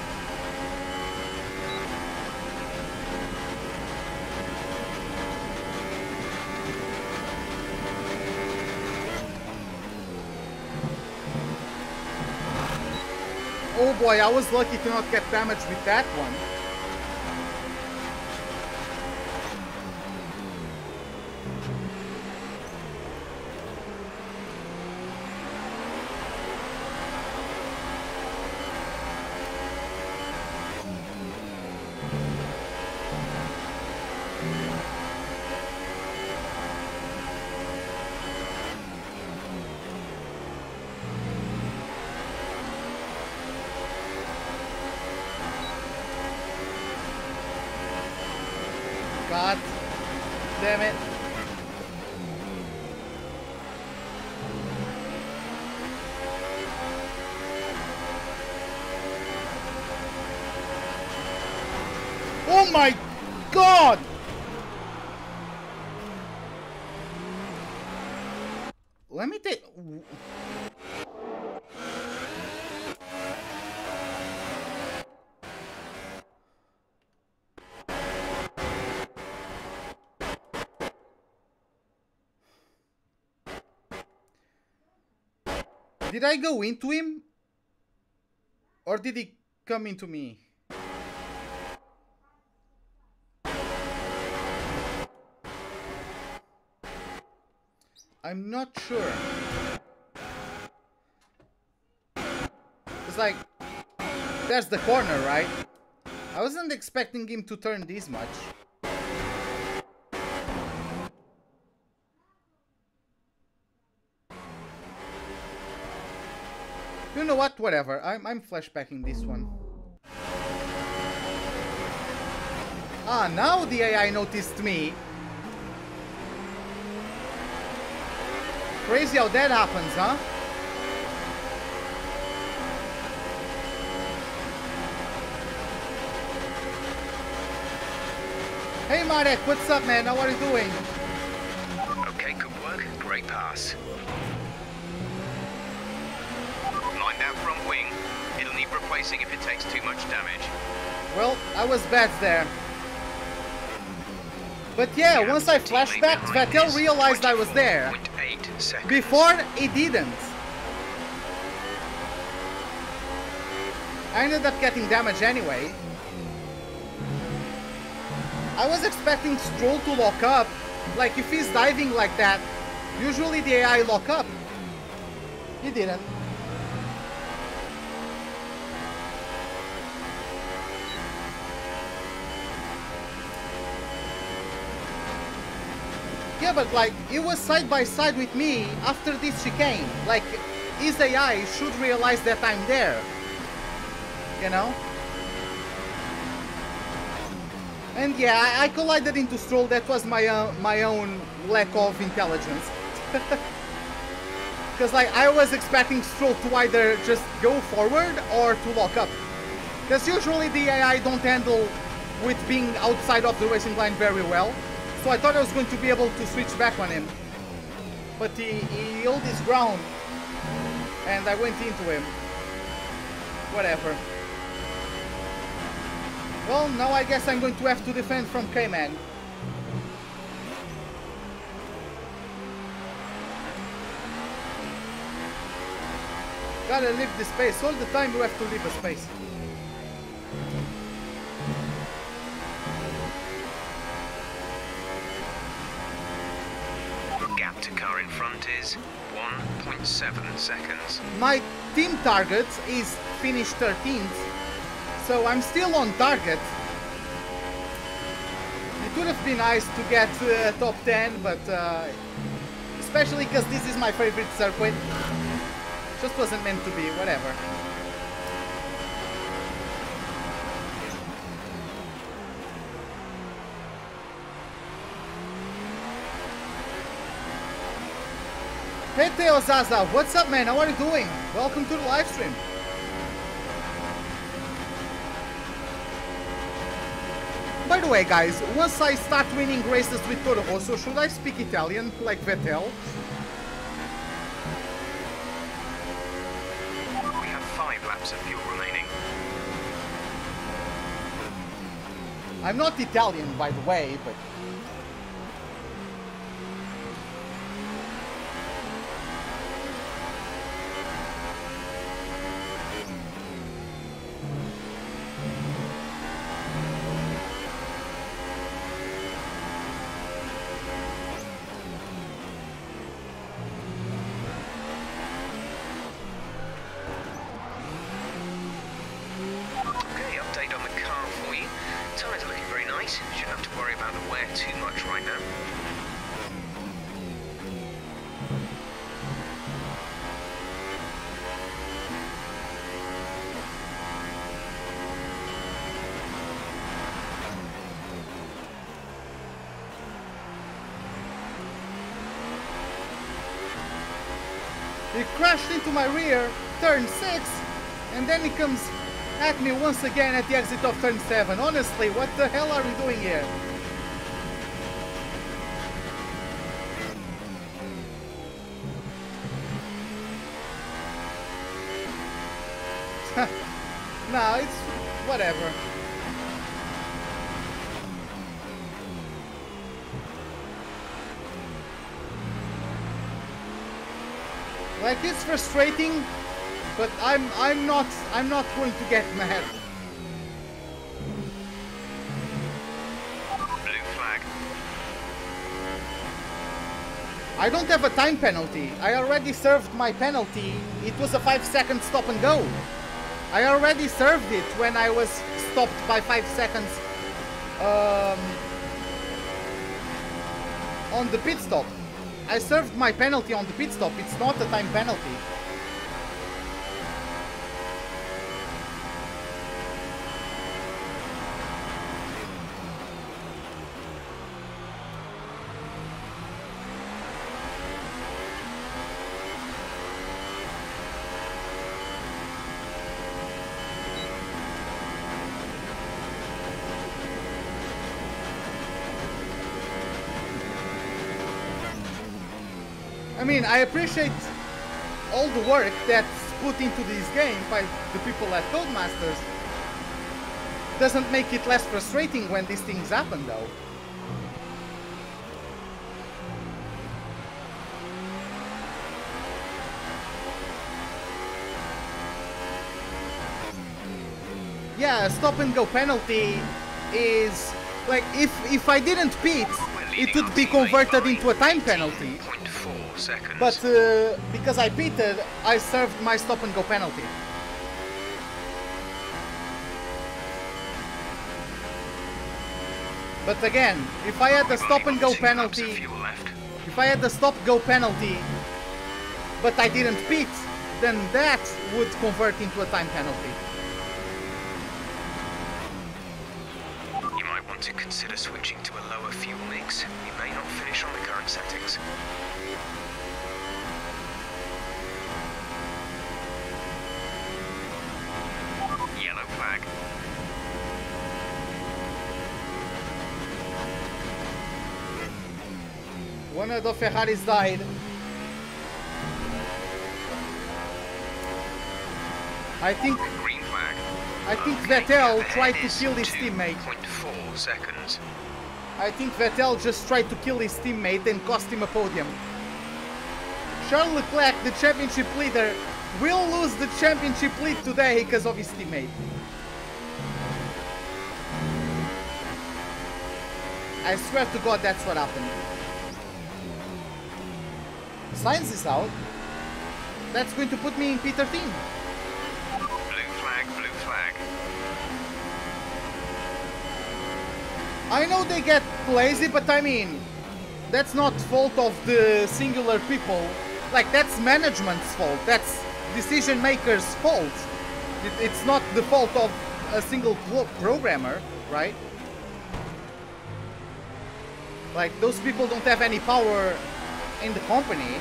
Oh boy, I was lucky to not get damaged with that one. God damn it. Oh my God! Let me take... Did I go into him? Or did he come into me? I'm not sure. It's like, there's the corner, right? I wasn't expecting him to turn this much. You know what? Whatever. I'm flashbacking this one. Ah, now the AI noticed me. Crazy how that happens, huh? Hey Marek, what's up, man? How are you doing? Okay, good work. Great pass. Line that front wing. It'll need replacing if it takes too much damage. Well, I was bad there. But yeah, once I flashbacked, Vettel realized I was there. Before, he didn't. I ended up getting damage anyway. I was expecting Stroll to lock up. Like, if he's diving like that, usually the AI lock up. He didn't. Yeah, but like, it was side by side with me after this chicane. Like, his AI should realize that I'm there. You know? And yeah, I collided into Stroll. That was my own lack of intelligence. Because like, I was expecting Stroll to either just go forward or to lock up. Because usually the AI don't handle with being outside of the racing line very well. So I thought I was going to be able to switch back on him. But he held his ground. And I went into him. Whatever. Well, now I guess I'm going to have to defend from K-Man. Gotta leave the space. All the time you have to leave a space. Gap to car in front is 1.7 seconds. My team target is finish 13th. So I'm still on target. It would have been nice to get top 10, but especially because this is my favorite circuit. Just wasn't meant to be, whatever. Hey Theo Zaza, what's up man? How are you doing? Welcome to the live stream. By the way, guys, once I start winning races with Toro Rosso, should I speak Italian, like Vettel? We have 5 laps of fuel remaining. I'm not Italian, by the way, but... He crashed into my rear, turn 6, and then he comes at me once again at the exit of turn 7. Honestly, what the hell are we doing here? Nah, it's whatever. Like, it's frustrating, but I'm not going to get mad. Blue flag. I don't have a time penalty. I already served my penalty. It was a 5-second stop and go. I already served it when I was stopped by 5 seconds on the pit stop. I served my penalty on the pit stop. It's not a time penalty. I mean, I appreciate all the work that's put into this game by the people at Codemasters. Doesn't make it less frustrating when these things happen, though. yeah, a stop and go penalty is like if I didn't pit, it would be converted into a time penalty. 0.4 seconds. But because I pitted, I served my stop and go penalty. But again, if I had the stop and go penalty, but I didn't pit, then that would convert into a time penalty. You might want to consider switching to a lower fuel mix. You may not finish on the current settings. Yellow flag. One of the Ferraris died. I think Green flag. I think Vettel tried to kill his teammate. 2.4 seconds. I think Vettel just tried to kill his teammate and cost him a podium. Charles Leclerc, the championship leader, will lose the championship lead today because of his teammate. I swear to God that's what happened. Sainz is out. That's going to put me in P13. Blue flag, blue flag. I know they get lazy, but I mean, that's not fault of the singular people. Like, that's management's fault. That's decision makers' fault. It's not the fault of a single programmer, right? Like, those people don't have any power in the company.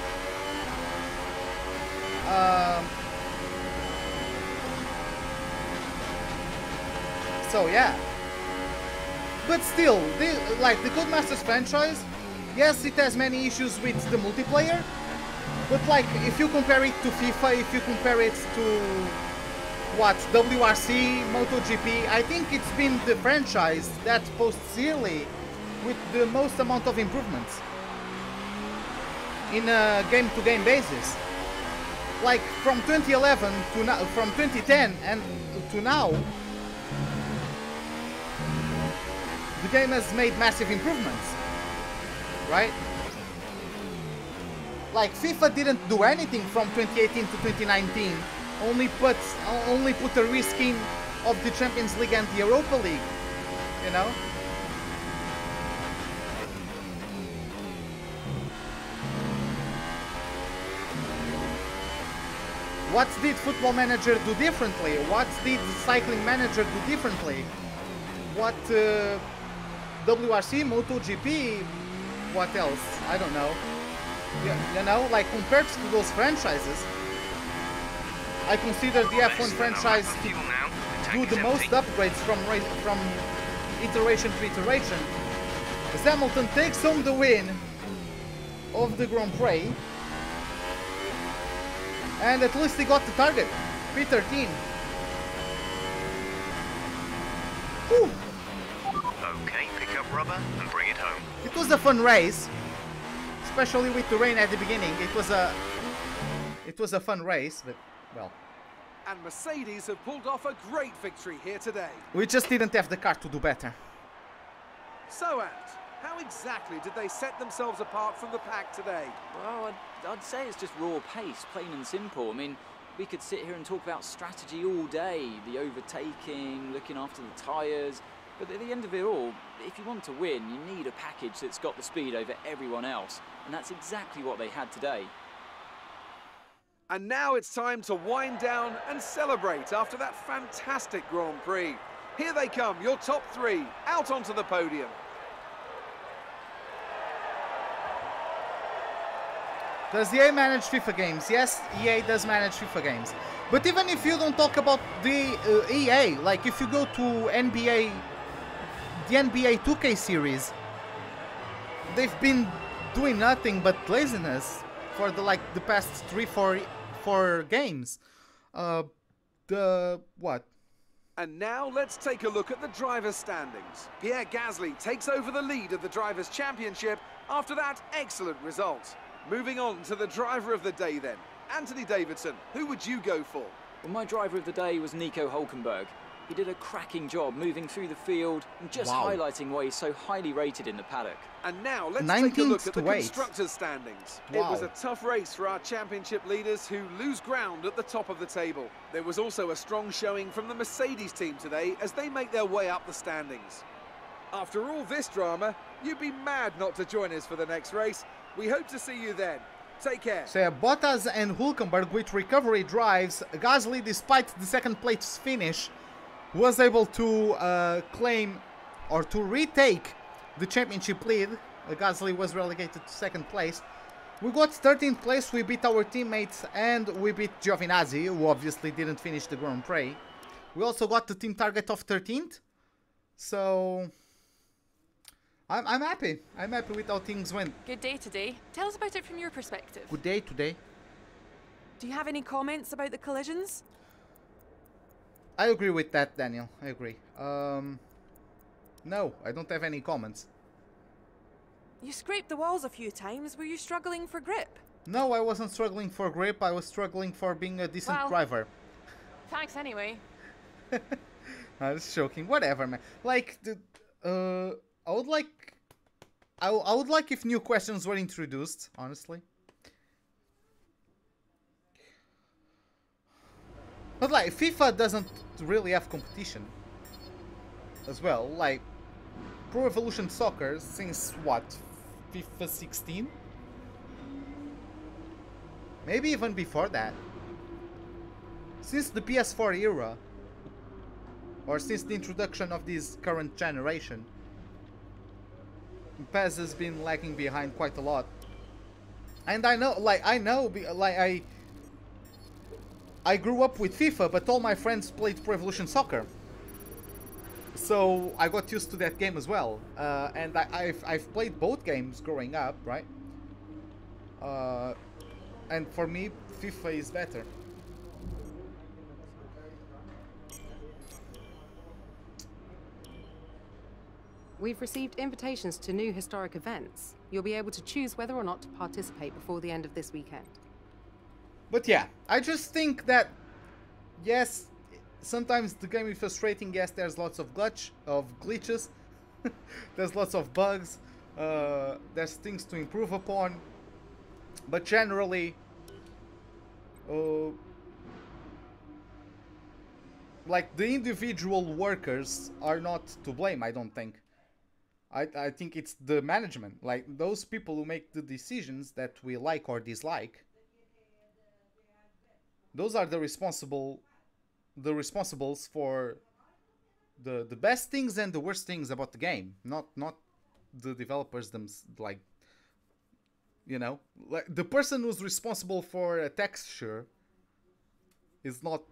So yeah, but still, like the Codemasters franchise, yes, it has many issues with the multiplayer, but like if you compare it to FIFA, if you compare it to what, WRC, MotoGP, I think it's been the franchise that posts yearly with the most amount of improvements in a game-to-game basis. Like from 2011 to now, from 2010 and to now, the game has made massive improvements, right? Like FIFA didn't do anything from 2018 to 2019, only put a reskin of the Champions League and the Europa League, you know? What did Football Manager do differently? What did Cycling Manager do differently? What WRC, MotoGP, what else? I don't know. You know, like compared to those franchises, I consider the F1 franchise to do the most upgrades from iteration to iteration. As Hamilton takes home the win of the Grand Prix. And at least he got the target, P13. Whew. Okay, pick up rubber and bring it home. It was a fun race, especially with the rain at the beginning. It was a fun race, but well. And Mercedes have pulled off a great victory here today. We just didn't have the car to do better. So, Ant, how exactly did they set themselves apart from the pack today? Well, I'd say it's just raw pace, plain and simple. I mean, we could sit here and talk about strategy all day, the overtaking, looking after the tyres, but at the end of it all, if you want to win, you need a package that's got the speed over everyone else, and that's exactly what they had today. And now it's time to wind down and celebrate after that fantastic Grand Prix. Here they come, your top three, out onto the podium. Does EA manage FIFA games? Yes, EA does manage FIFA games. But even if you don't talk about the EA, like if you go to the NBA 2K series, they've been doing nothing but laziness for the past 4 games. What? And now let's take a look at the drivers' standings. Pierre Gasly takes over the lead of the Drivers' Championship after that excellent result. Moving on to the driver of the day then. Anthony Davidson, who would you go for? Well, my driver of the day was Nico Hülkenberg. He did a cracking job moving through the field and just highlighting why he's so highly rated in the paddock. And now let's take a look at the constructors' standings. It was a tough race for our championship leaders who lose ground at the top of the table. There was also a strong showing from the Mercedes team today as they make their way up the standings. After all this drama, you'd be mad not to join us for the next race. We hope to see you then. Take care. So Bottas and Hülkenberg with recovery drives. Gasly, despite the second place finish, was able to claim or to retake the championship lead. Gasly was relegated to second place. We got 13th place, we beat our teammates and we beat Giovinazzi, who obviously didn't finish the Grand Prix. We also got the team target of 13th. So I'm happy. I'm happy with how things went. Good day today. Tell us about it from your perspective. Good day today. Do you have any comments about the collisions? I agree with that, Daniel. I agree. No, I don't have any comments. You scraped the walls a few times. Were you struggling for grip? No, I wasn't struggling for grip. I was struggling for being a decent driver. Thanks anyway. I was joking. Whatever, man. Like, I would like if new questions were introduced, honestly. But like, FIFA doesn't really have competition as well. Like, Pro Evolution Soccer since what, FIFA 16? Maybe even before that. Since the PS4 era, or since the introduction of this current generation, PES has been lagging behind quite a lot. And I know, I grew up with FIFA, but all my friends played Pro Evolution Soccer. So I got used to that game as well. And I've played both games growing up, right? And for me, FIFA is better. We've received invitations to new historic events. You'll be able to choose whether or not to participate before the end of this weekend. But yeah, I just think that, yes, sometimes the game is frustrating. Yes, there's lots of glitches. There's lots of bugs. There's things to improve upon. But generally, like, the individual workers are not to blame, I don't think. I think it's the management, like those people who make the decisions that we like or dislike. Those are the responsibles for the best things and the worst things about the game, not the developers like, you know, like the person who's responsible for a texture is not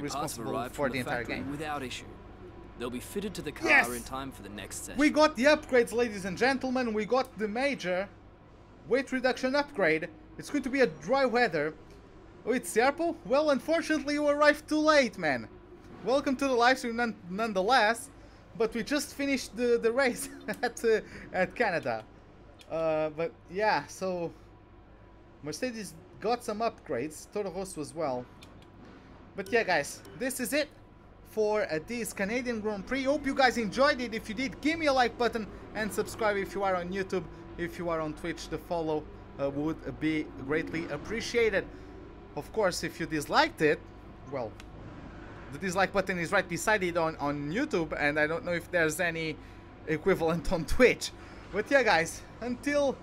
responsible for the entire game. Without issue. They'll be fitted to the car in time for the next session. We got the upgrades, ladies and gentlemen. We got the major weight reduction upgrade. It's going to be a dry weather. Oh, it's Serpo? Well, unfortunately, you arrived too late, man. Welcome to the live stream nonetheless. But we just finished the race at Canada. But yeah, so Mercedes got some upgrades. Toro Rosso as well. But yeah, guys, this is it for this Canadian Grand Prix. Hope you guys enjoyed it. If you did, give me a like button and subscribe if you are on YouTube. If you are on Twitch, the follow would be greatly appreciated. Of course, if you disliked it, well, the dislike button is right beside it on YouTube, and I don't know if there's any equivalent on Twitch. But yeah, guys, until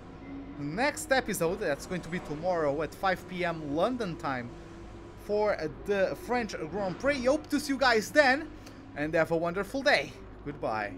next episode, that's going to be tomorrow at 5 PM London time, for the French Grand Prix. Hope to see you guys then, and have a wonderful day. Goodbye.